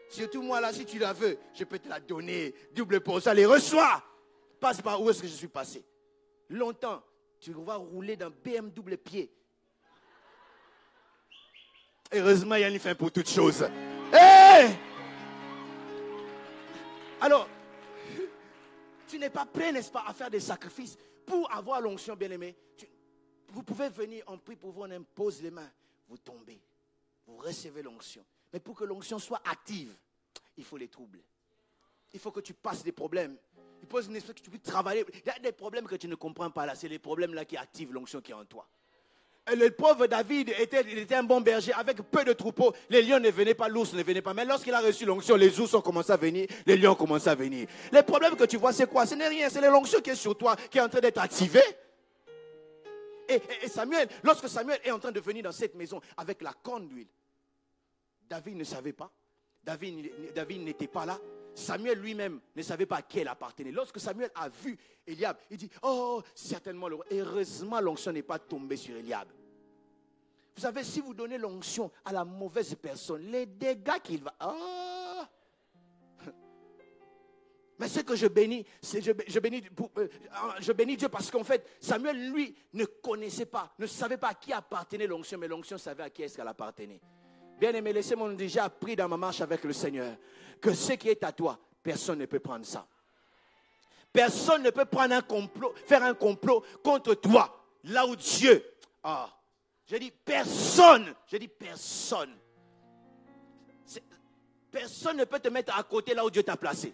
Surtout moi là, si tu la veux, je peux te la donner, double portion, allez, reçois. Passe par où est-ce que je suis passé. Longtemps, tu vas rouler dans BM double pied. Heureusement, il y a une fin pour toutes choses. Hey! Alors, tu n'es pas prêt, n'est-ce pas, à faire des sacrifices pour avoir l'onction, bien-aimé. Vous pouvez venir, on prie pour vous, on impose les mains. Vous tombez, vous recevez l'onction. Mais pour que l'onction soit active, il faut les troubles. Il faut que tu passes des problèmes. Il faut que tu puisses travailler. Il y a des problèmes que tu ne comprends pas là. C'est les problèmes là qui activent l'onction qui est en toi. Et le pauvre David était un bon berger avec peu de troupeaux. Les lions ne venaient pas, l'ours ne venait pas. Mais lorsqu'il a reçu l'onction, les ours ont commencé à venir, les lions ont commencé à venir. Les problèmes que tu vois, c'est quoi? Ce n'est rien, c'est l'onction qui est sur toi, qui est en train d'être activée. Et Samuel, lorsque Samuel est en train de venir dans cette maison avec la corne d'huile, David ne savait pas. David n'était pas là. Samuel lui-même ne savait pas à qui elle appartenait. Lorsque Samuel a vu Eliab, il dit, oh, certainement, heureusement l'onction n'est pas tombée sur Eliab. Vous savez, si vous donnez l'onction à la mauvaise personne, les dégâts qu'il va... Oh. Mais ce que je bénis, c'est je bénis Dieu parce qu'en fait, Samuel, lui, ne connaissait pas, ne savait pas à qui appartenait l'onction, mais l'onction savait à qui est-ce qu'elle appartenait. Bien-aimé, laissez-moi déjà appris dans ma marche avec le Seigneur que ce qui est à toi, personne ne peut prendre ça. Personne ne peut prendre un complot, faire un complot contre toi, là où Dieu... Ah, je dis personne. Personne ne peut te mettre à côté là où Dieu t'a placé.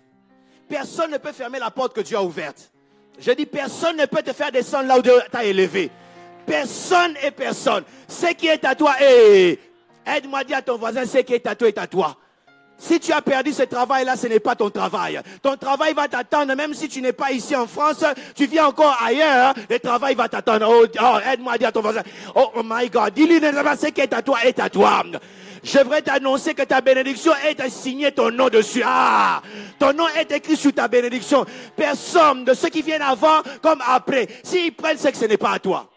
Personne ne peut fermer la porte que Dieu a ouverte. Je dis personne ne peut te faire descendre là où Dieu t'a élevé. Personne et personne. Ce qui est à toi, aide-moi à dire à ton voisin, ce qui est à toi est à toi. Si tu as perdu ce travail-là, ce n'est pas ton travail. Ton travail va t'attendre, même si tu n'es pas ici en France, tu viens encore ailleurs, le travail va t'attendre. Oh, aide-moi à dire à ton voisin, oh my God, dis-lui, ce qui est à toi est à toi. Je voudrais t'annoncer que ta bénédiction est signée ton nom dessus. Ah, ton nom est écrit sur ta bénédiction. Personne de ceux qui viennent avant comme après, s'ils prennent, c'est que ce n'est pas à toi.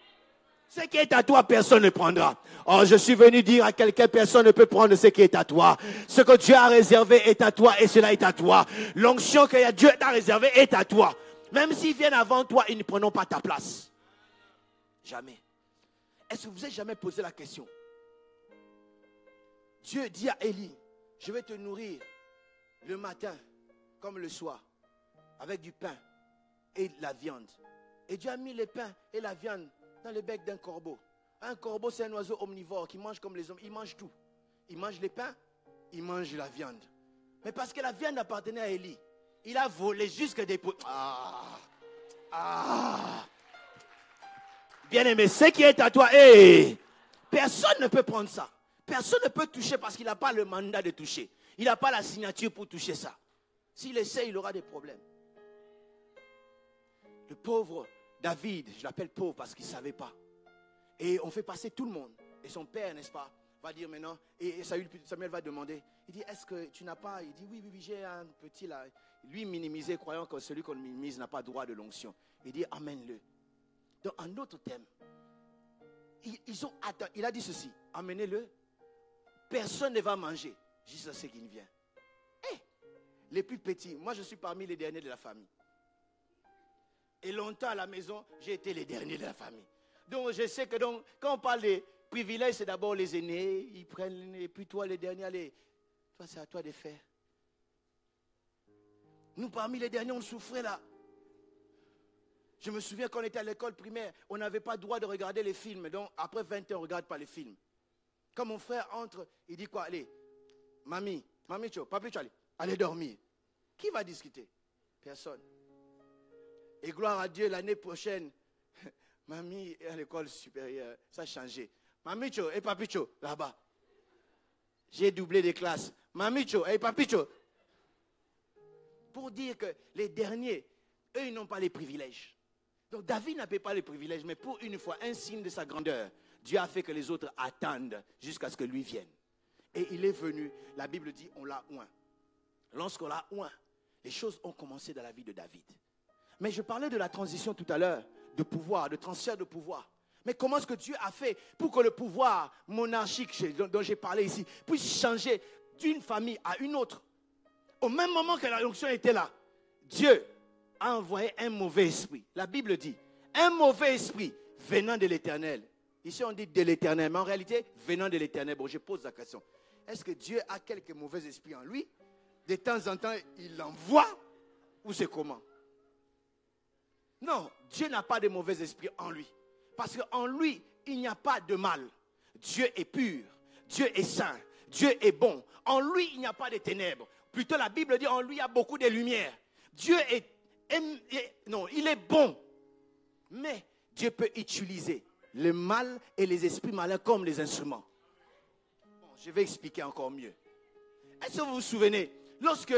Ce qui est à toi, personne ne prendra. Oh, je suis venu dire à quelqu'un, personne ne peut prendre ce qui est à toi. Ce que Dieu a réservé est à toi et cela est à toi. L'onction que Dieu t'a réservée est à toi. Même s'ils viennent avant toi, ils ne prendront pas ta place. Jamais. Est-ce que vous avez jamais posé la question? Dieu dit à Élie, je vais te nourrir le matin comme le soir avec du pain et de la viande. Et Dieu a mis le pain et la viande dans le bec d'un corbeau. Un corbeau, c'est un oiseau omnivore qui mange comme les hommes. Il mange tout. Il mange les pains, il mange la viande. Mais parce que la viande appartenait à Élie, il a volé jusque des pots. Bien-aimé, ce qui est à toi, personne ne peut prendre ça. Personne ne peut toucher parce qu'il n'a pas le mandat de toucher. Il n'a pas la signature pour toucher ça. S'il essaie, il aura des problèmes. Le pauvre David, je l'appelle pauvre parce qu'il ne savait pas. Et on fait passer tout le monde. Et son père, n'est-ce pas, va dire maintenant, et Samuel va demander, il dit, est-ce que tu n'as pas, il dit, oui, j'ai un petit là. Lui minimisé, croyant que celui qu'on minimise n'a pas droit de l'onction. Il dit, amène-le. Dans un autre thème, il a dit ceci, amenez-le, personne ne va manger, juste ce qui vient. Les plus petits, moi je suis parmi les derniers de la famille. Et longtemps à la maison, j'ai été les derniers de la famille. Donc je sais que quand on parle des privilèges, c'est d'abord les aînés, ils prennent, et puis toi les derniers, allez, toi c'est à toi de faire. Nous parmi les derniers, on souffrait là. Je me souviens quand on était à l'école primaire, on n'avait pas le droit de regarder les films. Donc après 20 ans, on ne regarde pas les films. Quand mon frère entre, il dit quoi? Allez, mamie, papi, allez dormir. Qui va discuter? Personne. Et gloire à Dieu, l'année prochaine, mamie est à l'école supérieure, ça a changé. Mamicho et papicho, là-bas. J'ai doublé des classes. Mamicho et papicho. Pour dire que les derniers, eux, ils n'ont pas les privilèges. Donc David n'avait pas les privilèges, mais pour une fois, un signe de sa grandeur, Dieu a fait que les autres attendent jusqu'à ce que lui vienne. Et il est venu, la Bible dit, on l'a oint. Lorsqu'on l'a oint, les choses ont commencé dans la vie de David. Mais je parlais de la transition tout à l'heure, de pouvoir, de transfert de pouvoir. Mais comment est-ce que Dieu a fait pour que le pouvoir monarchique dont j'ai parlé ici puisse changer d'une famille à une autre? Au même moment que la onction était là, Dieu a envoyé un mauvais esprit. La Bible dit, un mauvais esprit venant de l'Éternel. Ici on dit de l'Éternel, mais en réalité, venant de l'Éternel. Bon, je pose la question. Est-ce que Dieu a quelques mauvais esprits en lui? De temps en temps, il l'envoie ou c'est comment? Non, Dieu n'a pas de mauvais esprit en lui. Parce qu'en lui, il n'y a pas de mal. Dieu est pur, Dieu est saint, Dieu est bon. En lui, il n'y a pas de ténèbres. Plutôt, la Bible dit en lui, il y a beaucoup de lumière. Dieu il est bon. Mais Dieu peut utiliser le mal et les esprits malins comme les instruments. Bon, je vais expliquer encore mieux. Est-ce que vous vous souvenez, lorsque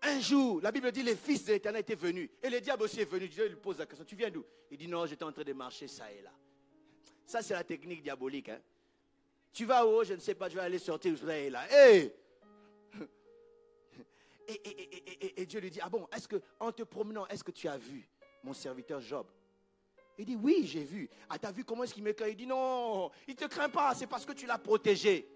un jour, la Bible dit, les fils de l'Éternel étaient venus. Et le diable aussi est venu. Dieu lui pose la question, tu viens d'où? Il dit, non, j'étais en train de marcher ça et là. Ça, c'est la technique diabolique. Hein? Tu vas où? Je ne sais pas, je vais aller sortir ça et là. Hey! Et Dieu lui dit, ah bon, est-ce que en te promenant, est-ce que tu as vu mon serviteur Job? Il dit, oui, j'ai vu. Ah, tu as vu comment est-ce qu'il me craint? Il dit, non, il ne te craint pas, c'est parce que tu l'as protégé.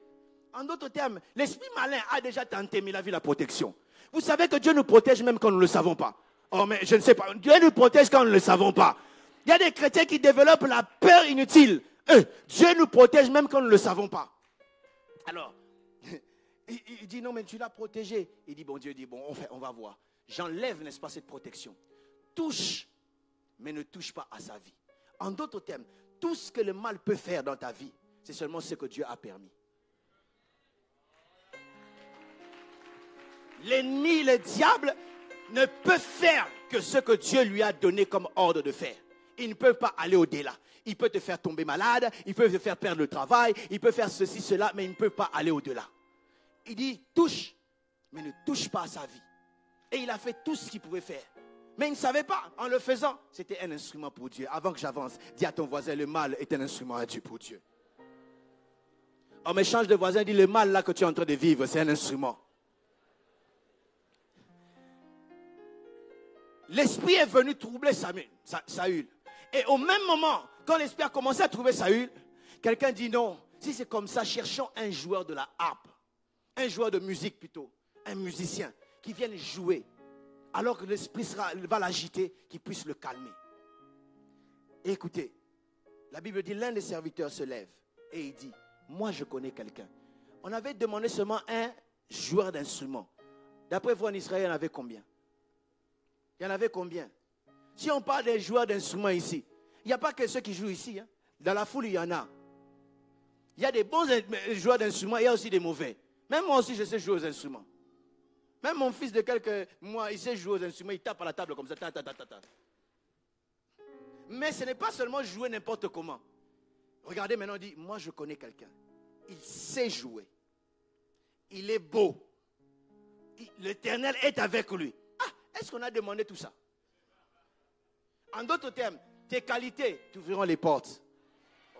En d'autres termes, l'esprit malin a déjà tenté, mais il a vu la protection. Vous savez que Dieu nous protège même quand nous ne le savons pas. Oh, mais je ne sais pas. Dieu nous protège quand nous ne le savons pas. Il y a des chrétiens qui développent la peur inutile. Dieu nous protège même quand nous ne le savons pas. Alors, il dit non, mais tu l'as protégé. Il dit, bon, Dieu dit, bon, on va voir. J'enlève, n'est-ce pas, cette protection. Touche, mais ne touche pas à sa vie. En d'autres termes, tout ce que le mal peut faire dans ta vie, c'est seulement ce que Dieu a permis. L'ennemi, le diable, ne peut faire que ce que Dieu lui a donné comme ordre de faire. Il ne peut pas aller au-delà. Il peut te faire tomber malade, il peut te faire perdre le travail, il peut faire ceci, cela, mais il ne peut pas aller au-delà. Il dit, touche, mais ne touche pas à sa vie. Et il a fait tout ce qu'il pouvait faire. Mais il ne savait pas, en le faisant, c'était un instrument pour Dieu. Avant que j'avance, dis à ton voisin, le mal est un instrument à Dieu pour Dieu. Oh, mais change de voisin, dis, le mal là que tu es en train de vivre, c'est un instrument. L'esprit est venu troubler Saül. Et au même moment, quand l'esprit a commencé à troubler Saül, quelqu'un dit non, si c'est comme ça, cherchons un joueur de la harpe, un joueur de musique plutôt, un musicien qui vienne jouer, alors que l'esprit va l'agiter, qu'il puisse le calmer. Et écoutez, la Bible dit, l'un des serviteurs se lève et il dit, moi je connais quelqu'un. On avait demandé seulement un joueur d'instrument. D'après vous, en Israël, il y en avait combien? Il y en avait combien? Si on parle des joueurs d'instruments ici, il n'y a pas que ceux qui jouent ici. Hein. Dans la foule, il y en a. Il y a des bons joueurs d'instruments, il y a aussi des mauvais. Même moi aussi, je sais jouer aux instruments. Même mon fils de quelques mois, il sait jouer aux instruments, il tape à la table comme ça. Ta. Mais ce n'est pas seulement jouer n'importe comment. Regardez maintenant, on dit, moi je connais quelqu'un. Il sait jouer. Il est beau. L'Éternel est avec lui. Est-ce qu'on a demandé tout ça? En d'autres termes, tes qualités t'ouvriront les portes.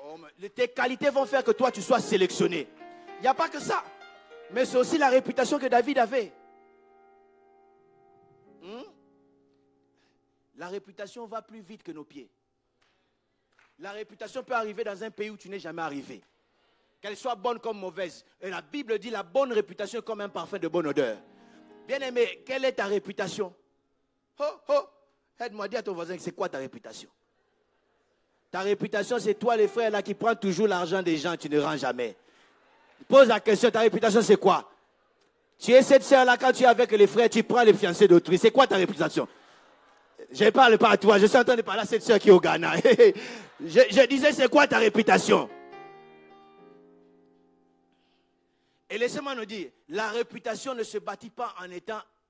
Oh, tes qualités vont faire que toi, tu sois sélectionné. Il n'y a pas que ça. Mais c'est aussi la réputation que David avait. La réputation va plus vite que nos pieds. La réputation peut arriver dans un pays où tu n'es jamais arrivé. Qu'elle soit bonne comme mauvaise. Et la Bible dit la bonne réputation est comme un parfum de bonne odeur. Bien-aimé, quelle est ta réputation? Aide-moi, dis à ton voisin, c'est quoi ta réputation? Ta réputation, c'est toi, les frères, là, qui prends toujours l'argent des gens, tu ne rends jamais. Pose la question, ta réputation, c'est quoi? Tu es cette sœur-là, quand tu es avec les frères, tu prends les fiancés d'autrui. C'est quoi ta réputation? Je ne parle pas à toi, je suis en train de parler à cette sœur qui est au Ghana. je disais, c'est quoi ta réputation? Et laissez-moi nous dire, la réputation ne se bâtit pas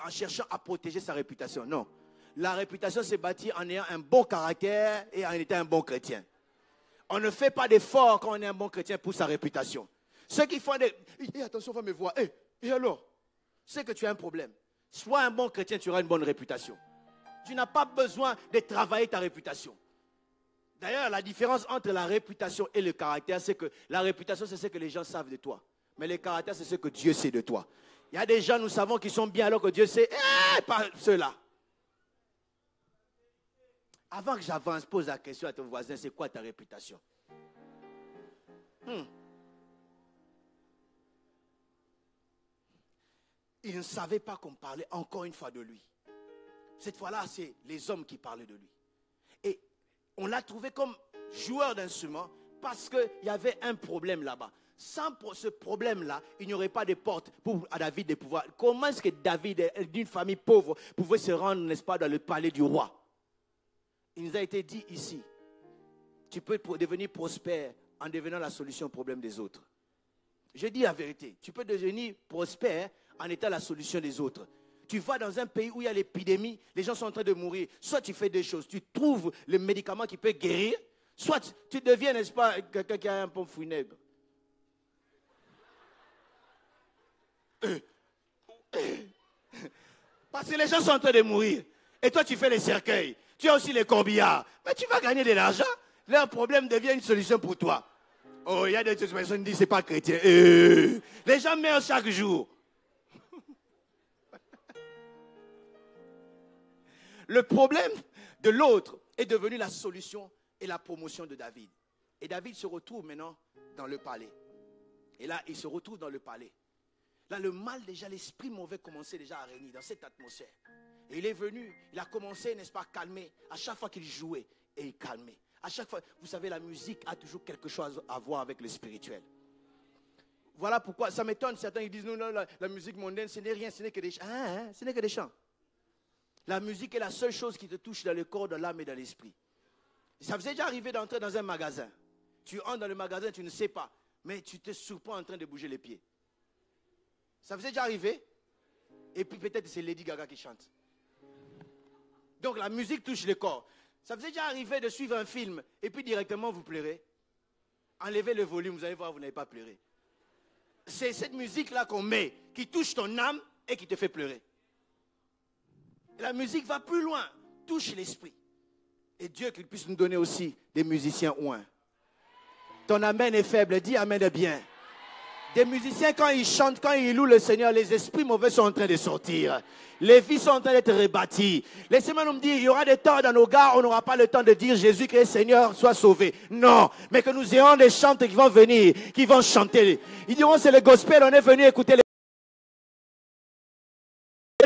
en cherchant à protéger sa réputation. Non. La réputation se bâtit en ayant un bon caractère et en étant un bon chrétien. On ne fait pas d'efforts quand on est un bon chrétien pour sa réputation. Ceux qui font des... attention, on va me voir. Et alors? C'est que tu as un problème. Sois un bon chrétien, tu auras une bonne réputation. Tu n'as pas besoin de travailler ta réputation. D'ailleurs, la différence entre la réputation et le caractère, c'est que la réputation, c'est ce que les gens savent de toi. Mais le caractère, c'est ce que Dieu sait de toi. Il y a des gens, nous savons, qui sont bien alors que Dieu sait, pas ceux-là. Avant que j'avance, pose la question à ton voisin, c'est quoi ta réputation? Il ne savait pas qu'on parlait encore une fois de lui. Cette fois-là, c'est les hommes qui parlaient de lui. Et on l'a trouvé comme joueur d'instruments parce qu'il y avait un problème là-bas. Sans ce problème-là, il n'y aurait pas de porte à David de pouvoir. Comment est-ce que David, d'une famille pauvre, pouvait se rendre, n'est-ce pas, dans le palais du roi? il nous a été dit ici, tu peux devenir prospère en devenant la solution au problème des autres. Je dis la vérité, tu peux devenir prospère en étant la solution des autres. Tu vas dans un pays où il y a l'épidémie, les gens sont en train de mourir. Soit tu fais deux choses, tu trouves le médicament qui peut guérir, soit tu deviens, n'est-ce pas, quelqu'un qui a un pompe funèbre. Parce que les gens sont en train de mourir. Et toi, tu fais les cercueils. Tu as aussi les corbillards. Mais tu vas gagner de l'argent. Leur problème devient une solution pour toi. Oh, il y a des personnes qui disent, c'est pas chrétien. Les gens meurent chaque jour. Le problème de l'autre est devenu la solution et la promotion de David. Et David se retrouve maintenant dans le palais. Et là, il se retrouve dans le palais. Là, le mal, déjà, l'esprit mauvais commençait déjà à régner dans cette atmosphère. Et il est venu, il a commencé, n'est-ce pas, à calmer. À chaque fois qu'il jouait, et il calmait. À chaque fois, vous savez, la musique a toujours quelque chose à voir avec le spirituel. Voilà pourquoi, ça m'étonne, certains ils disent, non, la musique mondaine, ce n'est rien, ce n'est que des chants. Ce n'est que des chants. La musique est la seule chose qui te touche dans le corps, dans l'âme et dans l'esprit. Ça vous est déjà arrivé d'entrer dans un magasin. Tu entres dans le magasin, tu ne sais pas, mais tu te surprends en train de bouger les pieds. Ça vous est déjà arrivé? Et puis peut-être c'est Lady Gaga qui chante. Donc la musique touche le corps. Ça vous est déjà arrivé de suivre un film et puis directement vous pleurez? Enlevez le volume, vous allez voir, vous n'allez pas pleurer. C'est cette musique-là qu'on met, qui touche ton âme et qui te fait pleurer. La musique va plus loin, touche l'esprit. Et Dieu qu'il puisse nous donner aussi des musiciens ouins. Ton amen est faible, dis amen de bien. Des musiciens, quand ils chantent, quand ils louent le Seigneur, les esprits mauvais sont en train de sortir. Les vies sont en train d'être rebâties. Laissez-moi nous dire, il y aura des temps dans nos gares, on n'aura pas le temps de dire Jésus que le Seigneur soit sauvé. Non, mais que nous ayons des chanteurs qui vont venir, qui vont chanter. Ils diront c'est le gospel, on est venu écouter les...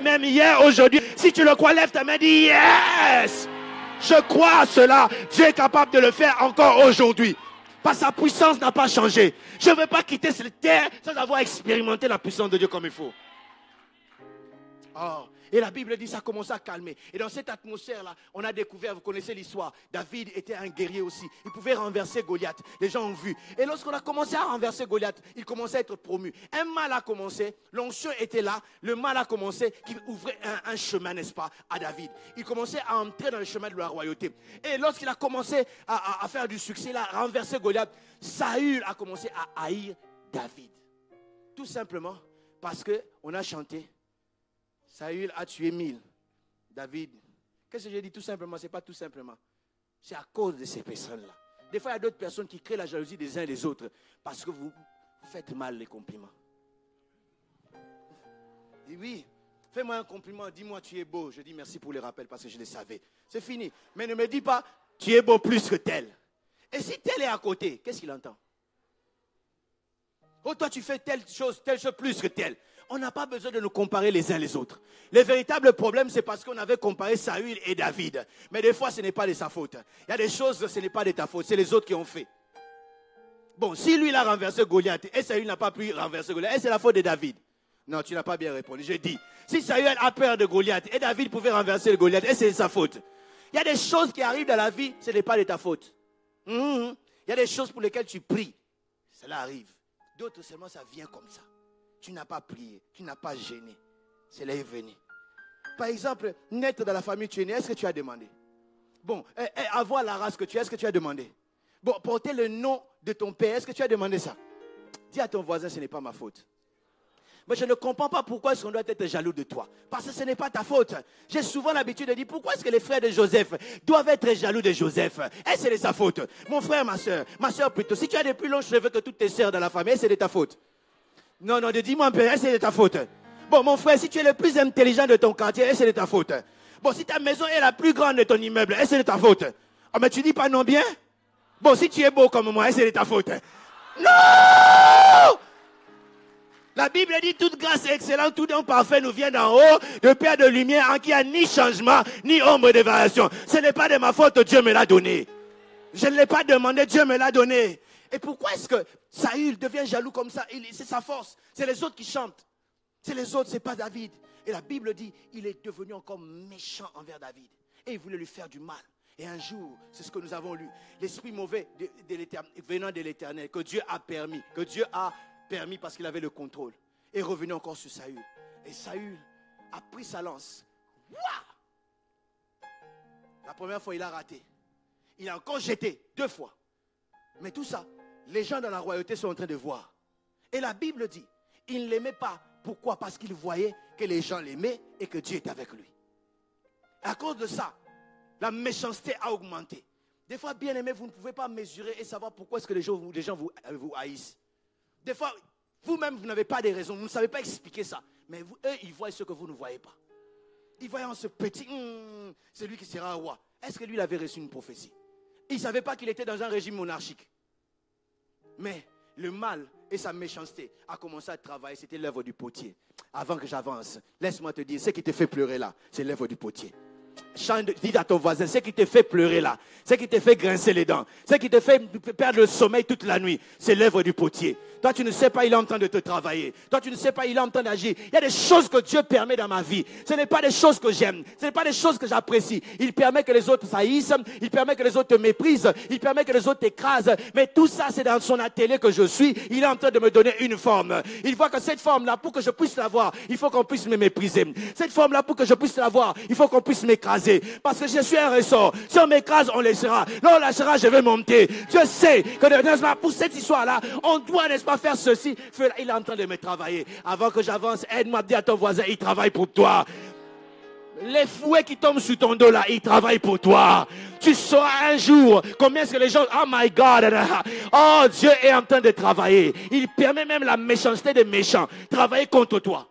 Même hier, aujourd'hui, si tu le crois, lève ta main et dis yes! Je crois à cela. Dieu est capable de le faire encore aujourd'hui. Parce que sa puissance n'a pas changé. Je ne veux pas quitter cette terre sans avoir expérimenté la puissance de Dieu comme il faut. Oh. Et la Bible dit ça a commencé à calmer. Et dans cette atmosphère-là, on a découvert, vous connaissez l'histoire, David était un guerrier aussi. Il pouvait renverser Goliath. Les gens ont vu. Et lorsqu'on a commencé à renverser Goliath, il commençait à être promu. Un mal a commencé, l'onction était là, le mal a commencé, qui ouvrait un chemin, n'est-ce pas, à David. Il commençait à entrer dans le chemin de la royauté. Et lorsqu'il a commencé à faire du succès, à renverser Goliath, Saül a commencé à haïr David. Tout simplement parce qu'on a chanté. Saül a tué 1000. David, qu'est-ce que j'ai dit tout simplement? Ce n'est pas tout simplement. C'est à cause de ces personnes-là. Des fois, il y a d'autres personnes qui créent la jalousie des uns et des autres parce que vous faites mal les compliments. Et oui, fais-moi un compliment, dis-moi tu es beau. Je dis merci pour les rappels parce que je les savais. C'est fini. Mais ne me dis pas tu es beau plus que tel. Et si tel est à côté, qu'est-ce qu'il entend? Oh, toi tu fais telle chose plus que telle. On n'a pas besoin de nous comparer les uns les autres. Le véritable problème, c'est parce qu'on avait comparé Saül et David. Mais des fois, ce n'est pas de sa faute. Il y a des choses, ce n'est pas de ta faute. C'est les autres qui ont fait. Bon, si lui, il a renversé Goliath et Saül n'a pas pu renverser Goliath, c'est la faute de David. Non, tu n'as pas bien répondu. Je dis, si Saül a peur de Goliath et David pouvait renverser le Goliath, c'est de sa faute. Il y a des choses qui arrivent dans la vie, ce n'est pas de ta faute. Il y a des choses pour lesquelles tu pries. Cela arrive. D'autres seulement, ça vient comme ça. Tu n'as pas prié, tu n'as pas gêné. Cela est venu. Par exemple, naître dans la famille tu es né, est-ce que tu as demandé? Bon, avoir la race que tu as, est-ce que tu as demandé? Bon, porter le nom de ton père, est-ce que tu as demandé ça? Dis à ton voisin, ce n'est pas ma faute. Mais je ne comprends pas pourquoi est-ce qu'on doit être jaloux de toi. Parce que ce n'est pas ta faute. J'ai souvent l'habitude de dire, pourquoi est-ce que les frères de Joseph doivent être jaloux de Joseph? Est-ce que c'est de sa faute? Mon frère, ma soeur plutôt. Si tu as des plus longs cheveux que toutes tes sœurs dans la famille, est-ce que c'est de ta faute? Non, dis-moi un peu, est-ce que c'est de ta faute? Bon, mon frère, si tu es le plus intelligent de ton quartier, est-ce que c'est de ta faute? Bon, si ta maison est la plus grande de ton immeuble, est-ce que c'est de ta faute? Ah, mais tu dis pas non bien? Bon, si tu es beau comme moi, est-ce que c'est de ta faute? Non! La Bible dit toute grâce est excellente, tout don parfait nous vient d'en haut, de Père de lumière, en qui il n'y a ni changement, ni ombre de variation. Ce n'est pas de ma faute, Dieu me l'a donné. Je ne l'ai pas demandé, Dieu me l'a donné. Et pourquoi est-ce que Saül devient jaloux comme ça? C'est sa force. C'est les autres qui chantent. C'est les autres, ce n'est pas David. Et la Bible dit, il est devenu encore méchant envers David. Et il voulait lui faire du mal. Et un jour, c'est ce que nous avons lu, l'esprit mauvais venant de l'Éternel, que Dieu a permis parce qu'il avait le contrôle, est revenu encore sur Saül. Et Saül a pris sa lance. Wouah! La première fois, il a raté. Il a encore jeté 2 fois. Mais tout ça, les gens dans la royauté sont en train de voir. Et la Bible dit, il ne l'aimait pas. Pourquoi? Parce qu'il voyait que les gens l'aimaient et que Dieu était avec lui. À cause de ça, la méchanceté a augmenté. Des fois, bien aimé, vous ne pouvez pas mesurer et savoir pourquoi est-ce que les gens vous haïssent. Des fois, vous-même, vous n'avez pas de raisons. Vous ne savez pas expliquer ça. Mais eux, ils voient ce que vous ne voyez pas. Ils voient en ce petit, c'est lui qui sera roi. Est-ce que lui, il avait reçu une prophétie? Il ne savait pas qu'il était dans un régime monarchique. Mais le mal et sa méchanceté a commencé à travailler. C'était l'œuvre du potier. Avant que j'avance, laisse-moi te dire, ce qui te fait pleurer là, c'est l'œuvre du potier. Dis à ton voisin, ce qui te fait pleurer là, ce qui te fait grincer les dents, ce qui te fait perdre le sommeil toute la nuit, c'est l'œuvre du potier. Toi, tu ne sais pas, il est en train de te travailler. Toi, tu ne sais pas, il est en train d'agir. Il y a des choses que Dieu permet dans ma vie. Ce n'est pas des choses que j'aime. Ce n'est pas des choses que j'apprécie. Il permet que les autres haïssent. Il permet que les autres te méprisent. Il permet que les autres t'écrasent. Mais tout ça, c'est dans son atelier que je suis. Il est en train de me donner une forme. Il voit que cette forme-là, pour que je puisse l'avoir, il faut qu'on puisse me mépriser. Cette forme-là, pour que je puisse l'avoir, il faut qu'on puisse m'écraser. Parce que je suis un ressort. Si on m'écrase, on laissera. Là, on lâchera, je vais monter. Je sais que pour cette histoire-là, on doit, n'est-ce pas, faire ceci. Il est en train de me travailler. Avant que j'avance, aide-moi, dis à ton voisin, il travaille pour toi. Les fouets qui tombent sur ton dos là, ils travaillent pour toi. Tu sauras un jour combien est-ce que les gens, oh my God, oh Dieu est en train de travailler. Il permet même la méchanceté des méchants travailler contre toi.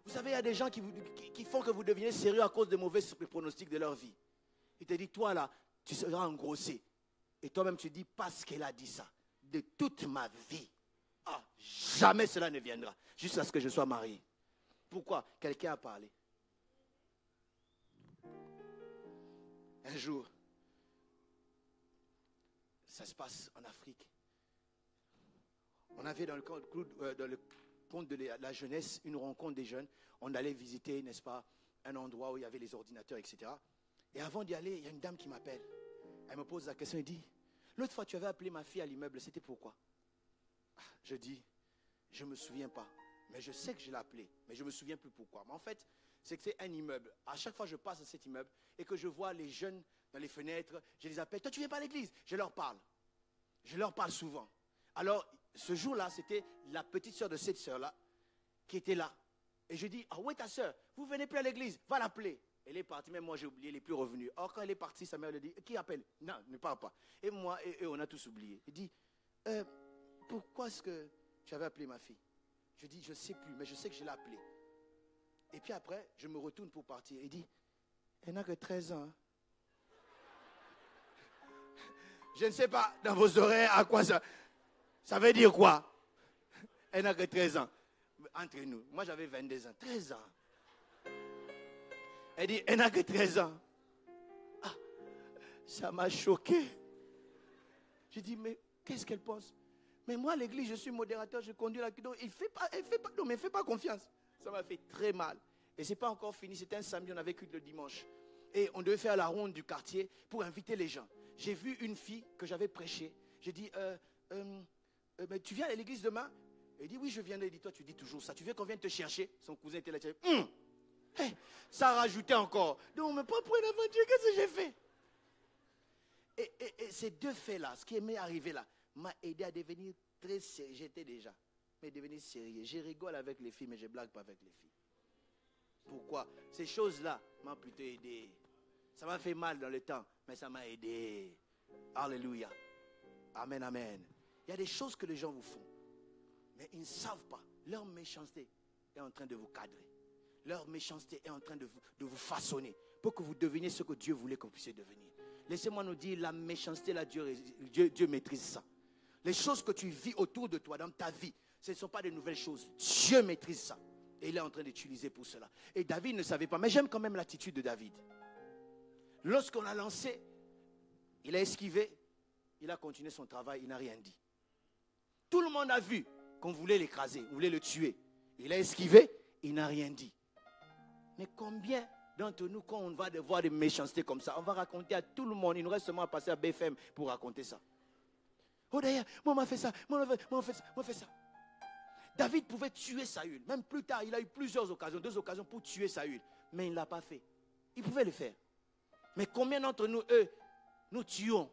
Vous savez, il y a des gens qui font que vous deveniez sérieux à cause de mauvais pronostics de leur vie. Il te dit, toi là, tu seras engrossé. Et toi-même tu dis, parce qu'elle a dit ça, de toute ma vie, jamais cela ne viendra, jusqu'à ce que je sois marié. Pourquoi? Quelqu'un a parlé. Un jour, ça se passe en Afrique. On avait dans le compte de la jeunesse une rencontre des jeunes. On allait visiter, n'est-ce pas, un endroit où il y avait les ordinateurs, etc. Et avant d'y aller, il y a une dame qui m'appelle. Elle me pose la question et dit, l'autre fois tu avais appelé ma fille à l'immeuble, c'était pourquoi? Je dis, je ne me souviens pas. Mais je sais que je l'ai appelé, mais je ne me souviens plus pourquoi. Mais en fait, c'est que c'est un immeuble. À chaque fois que je passe à cet immeuble et que je vois les jeunes dans les fenêtres, je les appelle. Toi, tu ne viens pas à l'église? Je leur parle. Je leur parle souvent. Alors, ce jour-là, c'était la petite soeur de cette soeur-là qui était là. Et je dis, où est ta soeur? Vous ne venez plus à l'église, va l'appeler. Elle est partie, même moi j'ai oublié, elle n'est plus revenue. Or, quand elle est partie, sa mère lui dit, qui appelle? Non, ne parle pas. Et moi et eux, on a tous oublié. Il dit, pourquoi est-ce que tu avais appelé ma fille? Je dis, je ne sais plus, mais je sais que je l'ai appelée. Et puis après, je me retourne pour partir. Il dit, elle n'a que 13 ans. Je ne sais pas, dans vos oreilles, à quoi ça veut dire quoi? Elle n'a que 13 ans. Entre nous, moi j'avais 22 ans. 13 ans. Elle dit, elle n'a que 13 ans. Ah, ça m'a choqué. Je dis, mais qu'est-ce qu'elle pense? Mais moi, à l'église, je suis modérateur, je conduis la kiddo. Elle ne fait pas confiance. Ça m'a fait très mal. Et ce n'est pas encore fini. C'était un samedi, on avait culte le dimanche. Et on devait faire la ronde du quartier pour inviter les gens. J'ai vu une fille que j'avais prêchée. J'ai dit, mais tu viens à l'église demain? Elle dit, oui, je viendrai. Elle dit, toi, tu dis toujours ça. Tu veux qu'on vienne te chercher? Son cousin était là. Hey, ça a rajouté encore. Non, mais pas pour un enfant de Dieu, qu'est-ce que j'ai fait? Et ces deux faits-là, ce qui m'est arrivé là, m'a aidé à devenir très sérieux. J'étais déjà, mais devenir sérieux. Je rigole avec les filles, mais je ne blague pas avec les filles. Pourquoi? Ces choses-là m'ont plutôt aidé. Ça m'a fait mal dans le temps, mais ça m'a aidé. Alléluia. Amen, amen. Il y a des choses que les gens vous font, mais ils ne savent pas. Leur méchanceté est en train de vous cadrer. Leur méchanceté est en train de vous façonner pour que vous deveniez ce que Dieu voulait que vous puissiez devenir. Laissez-moi nous dire, la méchanceté, là, Dieu maîtrise ça. Les choses que tu vis autour de toi, dans ta vie, ce ne sont pas de nouvelles choses. Dieu maîtrise ça. Et il est en train d'utiliser pour cela. Et David ne savait pas. Mais j'aime quand même l'attitude de David. Lorsqu'on l'a lancé, il a esquivé. Il a continué son travail. Il n'a rien dit. Tout le monde a vu qu'on voulait l'écraser. On voulait le tuer. Il a esquivé. Il n'a rien dit. Mais combien d'entre nous, quand on va voir des méchancetés comme ça, on va raconter à tout le monde. Il nous reste seulement à passer à BFM pour raconter ça. Oh d'ailleurs, moi on m'a fait ça, moi on m'a fait ça. David pouvait tuer Saül. Même plus tard, il a eu plusieurs occasions, 2 occasions pour tuer Saül. Mais il ne l'a pas fait. Il pouvait le faire. Mais combien d'entre nous, nous tuons?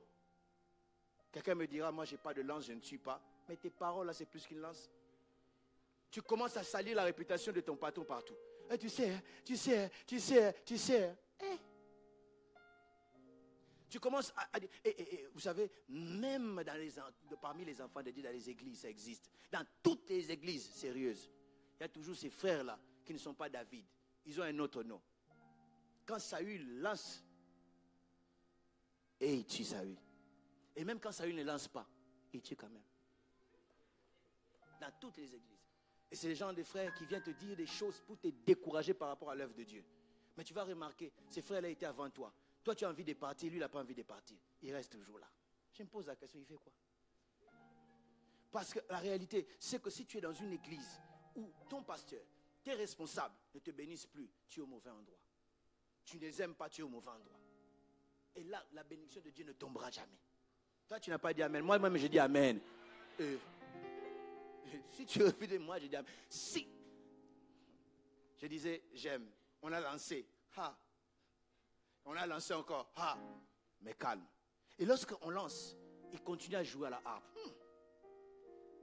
Quelqu'un me dira, moi je n'ai pas de lance, je ne tue pas. Mais tes paroles là, c'est plus qu'une lance. Tu commences à salir la réputation de ton patron partout. Et tu sais. Tu commences à dire, vous savez, même parmi les enfants de Dieu, dans les églises, ça existe. Dans toutes les églises sérieuses, il y a toujours ces frères-là qui ne sont pas David. Ils ont un autre nom. Quand Saül lance, et il tue Saül. Et même quand Saül ne lance pas, il tue quand même. Dans toutes les églises. Et c'est le genre de frères qui viennent te dire des choses pour te décourager par rapport à l'œuvre de Dieu. Mais tu vas remarquer, ces frères-là étaient avant toi. Toi, tu as envie de partir, lui, il n'a pas envie de partir. Il reste toujours là. Je me pose la question, il fait quoi? Parce que la réalité, c'est que si tu es dans une église où ton pasteur, tes responsables ne te bénissent plus, tu es au mauvais endroit. Tu ne les aimes pas, tu es au mauvais endroit. Et là, la bénédiction de Dieu ne tombera jamais. Toi, tu n'as pas dit Amen. Moi-même, je dis Amen. Si tu refuses de moi, je dis Amen. Si. Je disais, j'aime. On a lancé. On a lancé encore. Mais calme. Et lorsqu'on lance, il continue à jouer à la harpe.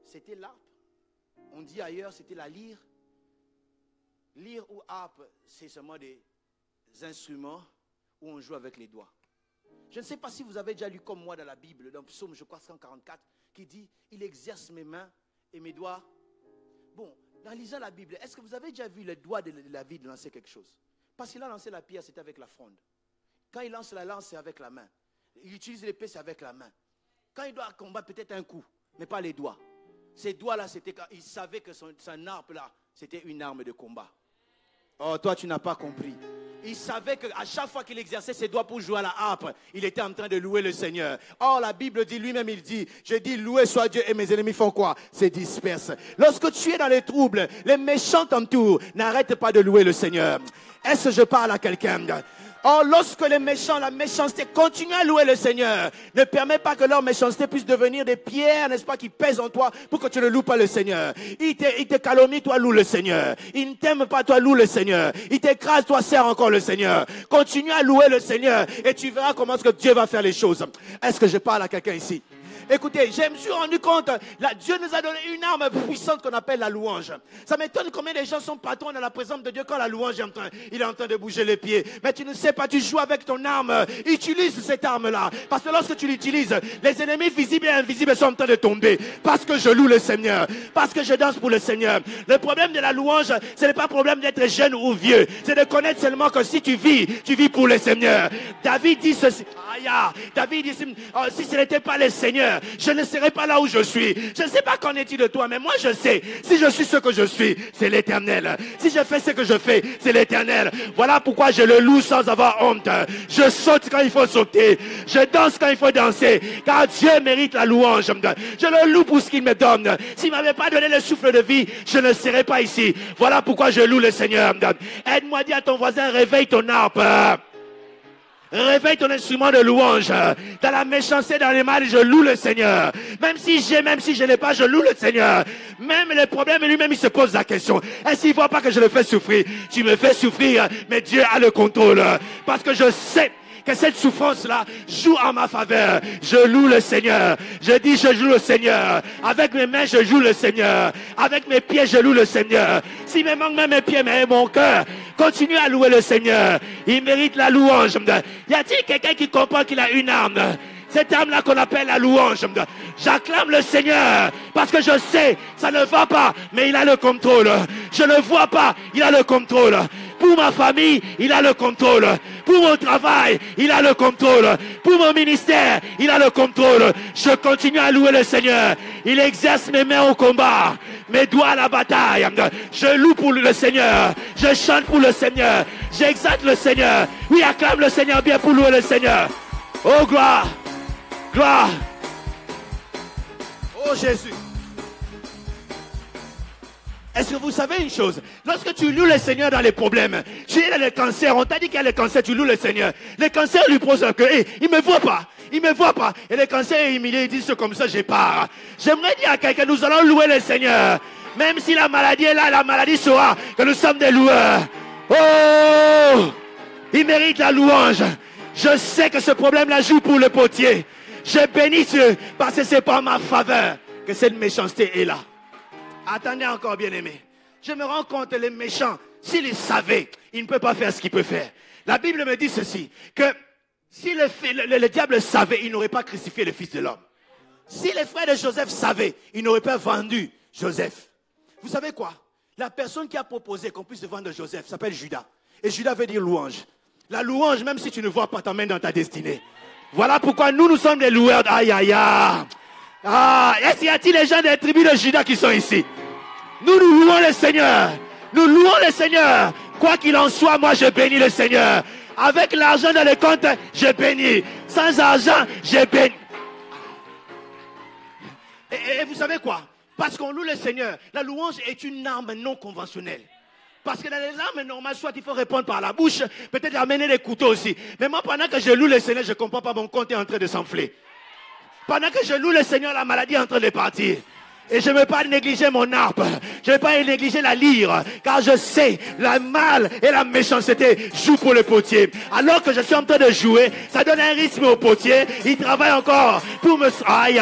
C'était l'harpe. On dit ailleurs, c'était la lyre. Lyre ou harpe, c'est seulement des instruments où on joue avec les doigts. Je ne sais pas si vous avez déjà lu comme moi dans la Bible, dans le psaume, je crois 144, qui dit, il exerce mes mains et mes doigts. Bon, en lisant la Bible, est-ce que vous avez déjà vu les doigts de David lancer quelque chose? Parce qu'il a lancé la pierre, c'était avec la fronde. Quand il lance la lance, c'est avec la main. Il utilise l'épée, c'est avec la main. Quand il doit combattre, peut-être un coup, mais pas les doigts. Ces doigts-là, c'était quand il savait que son arpe-là, c'était une arme de combat. Oh, toi, tu n'as pas compris. Il savait qu'à chaque fois qu'il exerçait ses doigts pour jouer à la harpe, il était en train de louer le Seigneur. Or, la Bible dit, lui-même, il dit, je dis, loué soit Dieu, et mes ennemis font quoi? Se dispersent. Lorsque tu es dans les troubles, les méchants t'entourent, n'arrête pas de louer le Seigneur. Est-ce que je parle à quelqu'un? Or, lorsque les méchants, la méchanceté continue à louer le Seigneur, ne permet pas que leur méchanceté puisse devenir des pierres, n'est-ce pas, qui pèsent en toi pour que tu ne loues pas le Seigneur. Il te calomnie, toi loue le Seigneur. Il ne t'aime pas, toi loue le Seigneur. Il t'écrase, toi sers encore le Seigneur. Continue à louer le Seigneur et tu verras comment est-ce que Dieu va faire les choses. Est-ce que je parle à quelqu'un ici? Écoutez, je me suis rendu compte, Dieu nous a donné une arme puissante qu'on appelle la louange. Ça m'étonne combien de gens sont patrons dans la présence de Dieu quand la louange il est en train de bouger les pieds. Mais tu ne sais pas, tu joues avec ton arme. Utilise cette arme-là. Parce que lorsque tu l'utilises, les ennemis visibles et invisibles sont en train de tomber. Parce que je loue le Seigneur. Parce que je danse pour le Seigneur. Le problème de la louange, ce n'est pas le problème d'être jeune ou vieux. C'est de connaître seulement que si tu vis pour le Seigneur. David dit ceci. David dit, si ce n'était pas le Seigneur, je ne serais pas là où je suis. Je ne sais pas qu'en est-il de toi, mais moi je sais. Si je suis ce que je suis, c'est l'Éternel. Si je fais ce que je fais, c'est l'Éternel. Voilà pourquoi je le loue sans avoir honte. Je saute quand il faut sauter. Je danse quand il faut danser. Car Dieu mérite la louange. Je le loue pour ce qu'il me donne. S'il ne m'avait pas donné le souffle de vie, je ne serais pas ici. Voilà pourquoi je loue le Seigneur. Aide-moi, dis à ton voisin, réveille ton harpe. Réveille ton instrument de louange. Dans la méchanceté, dans les mal, je loue le Seigneur. Même si je n'ai pas, je loue le Seigneur. Même les problèmes, lui-même, il se pose la question. Est-ce qu'il ne voit pas que je le fais souffrir? Tu me fais souffrir, mais Dieu a le contrôle. Parce que je sais que cette souffrance-là joue en ma faveur. Je loue le Seigneur. Je dis, je loue le Seigneur. Avec mes mains, je loue le Seigneur. Avec mes pieds, je loue le Seigneur. S'il me manque même mes pieds, mais mon cœur, continue à louer le Seigneur. Il mérite la louange. Y a-t-il quelqu'un qui comprend qu'il a une arme? Cette arme-là qu'on appelle la louange. J'acclame le Seigneur parce que je sais, ça ne va pas, mais il a le contrôle. Je ne vois pas, il a le contrôle. Pour ma famille, il a le contrôle. Pour mon travail, il a le contrôle. Pour mon ministère, il a le contrôle. Je continue à louer le Seigneur. Il exerce mes mains au combat, mes doigts à la bataille. Je loue pour le Seigneur. Je chante pour le Seigneur. J'exalte le Seigneur. Oui, acclame le Seigneur bien pour louer le Seigneur. Oh, gloire. Gloire. Oh, Jésus. Est-ce que vous savez une chose? Lorsque tu loues le Seigneur dans les problèmes, tu es dans le cancer, on t'a dit qu'il y a le cancer, tu loues le Seigneur. Le cancer lui pose un cœur, il me voit pas, il me voit pas. Et le cancer est humilié, il dit c'est comme ça, j'ai peur. J'aimerais dire à quelqu'un, nous allons louer le Seigneur. Même si la maladie est là, la maladie saura que nous sommes des loueurs. Oh! Il mérite la louange. Je sais que ce problème-là joue pour le potier. Je bénis Dieu parce que c'est par ma faveur que cette méchanceté est là. Attendez encore, bien-aimés. Je me rends compte que les méchants, s'ils savaient, ils ne peuvent pas faire ce qu'ils peuvent faire. La Bible me dit ceci, que si le diable savait, il n'aurait pas crucifié le Fils de l'homme. Si les frères de Joseph savaient, ils n'auraient pas vendu Joseph. Vous savez quoi? La personne qui a proposé qu'on puisse vendre Joseph s'appelle Judas. Et Judas veut dire louange. La louange, même si tu ne vois pas, t'emmène dans ta destinée. Voilà pourquoi nous sommes des loueurs. Aïe, aïe, aïe. Ah, est-ce qu'il y a-t-il des gens des tribus de Judas qui sont ici? Nous louons le Seigneur. Nous louons le Seigneur. Quoi qu'il en soit, moi je bénis le Seigneur. Avec l'argent dans le compte, je bénis. Sans argent, je bénis. Et vous savez quoi? Parce qu'on loue le Seigneur, la louange est une arme non conventionnelle. Parce que dans les armes normales, soit il faut répondre par la bouche, peut-être amener des couteaux aussi. Mais moi, pendant que je loue le Seigneur, je ne comprends pas, mon compte est en train de s'enfler. Pendant que je loue le Seigneur, la maladie est en train de partir. Et je ne veux pas négliger mon harpe. Je ne veux pas négliger la lyre. Car je sais, la mal et la méchanceté jouent pour le potier. Alors que je suis en train de jouer, ça donne un rythme au potier. Il travaille encore pour me... Aïe,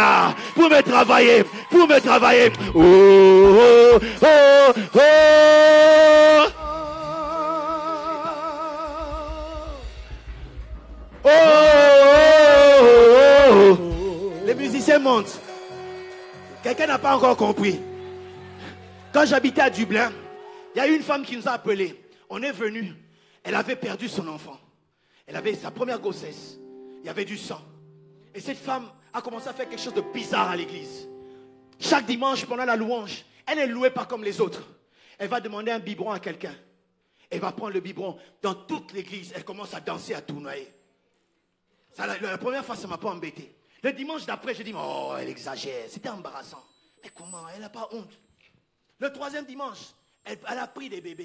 pour me travailler. Pour me travailler. Oh, oh, oh, oh. Oh, oh, oh, oh. Les musiciens montent. Quelqu'un n'a pas encore compris. Quand j'habitais à Dublin, il y a eu une femme qui nous a appelés. On est venu. Elle avait perdu son enfant. Elle avait sa première grossesse. Il y avait du sang. Et cette femme a commencé à faire quelque chose de bizarre à l'église. Chaque dimanche, pendant la louange, elle ne louait pas comme les autres. Elle va demander un biberon à quelqu'un. Elle va prendre le biberon. Dans toute l'église, elle commence à danser, à tournoyer. Ça, la première fois, ça ne m'a pas embêté. Le dimanche d'après, je dis, oh, elle exagère. C'était embarrassant. Mais comment? Elle n'a pas honte. Le troisième dimanche, elle a pris des bébés.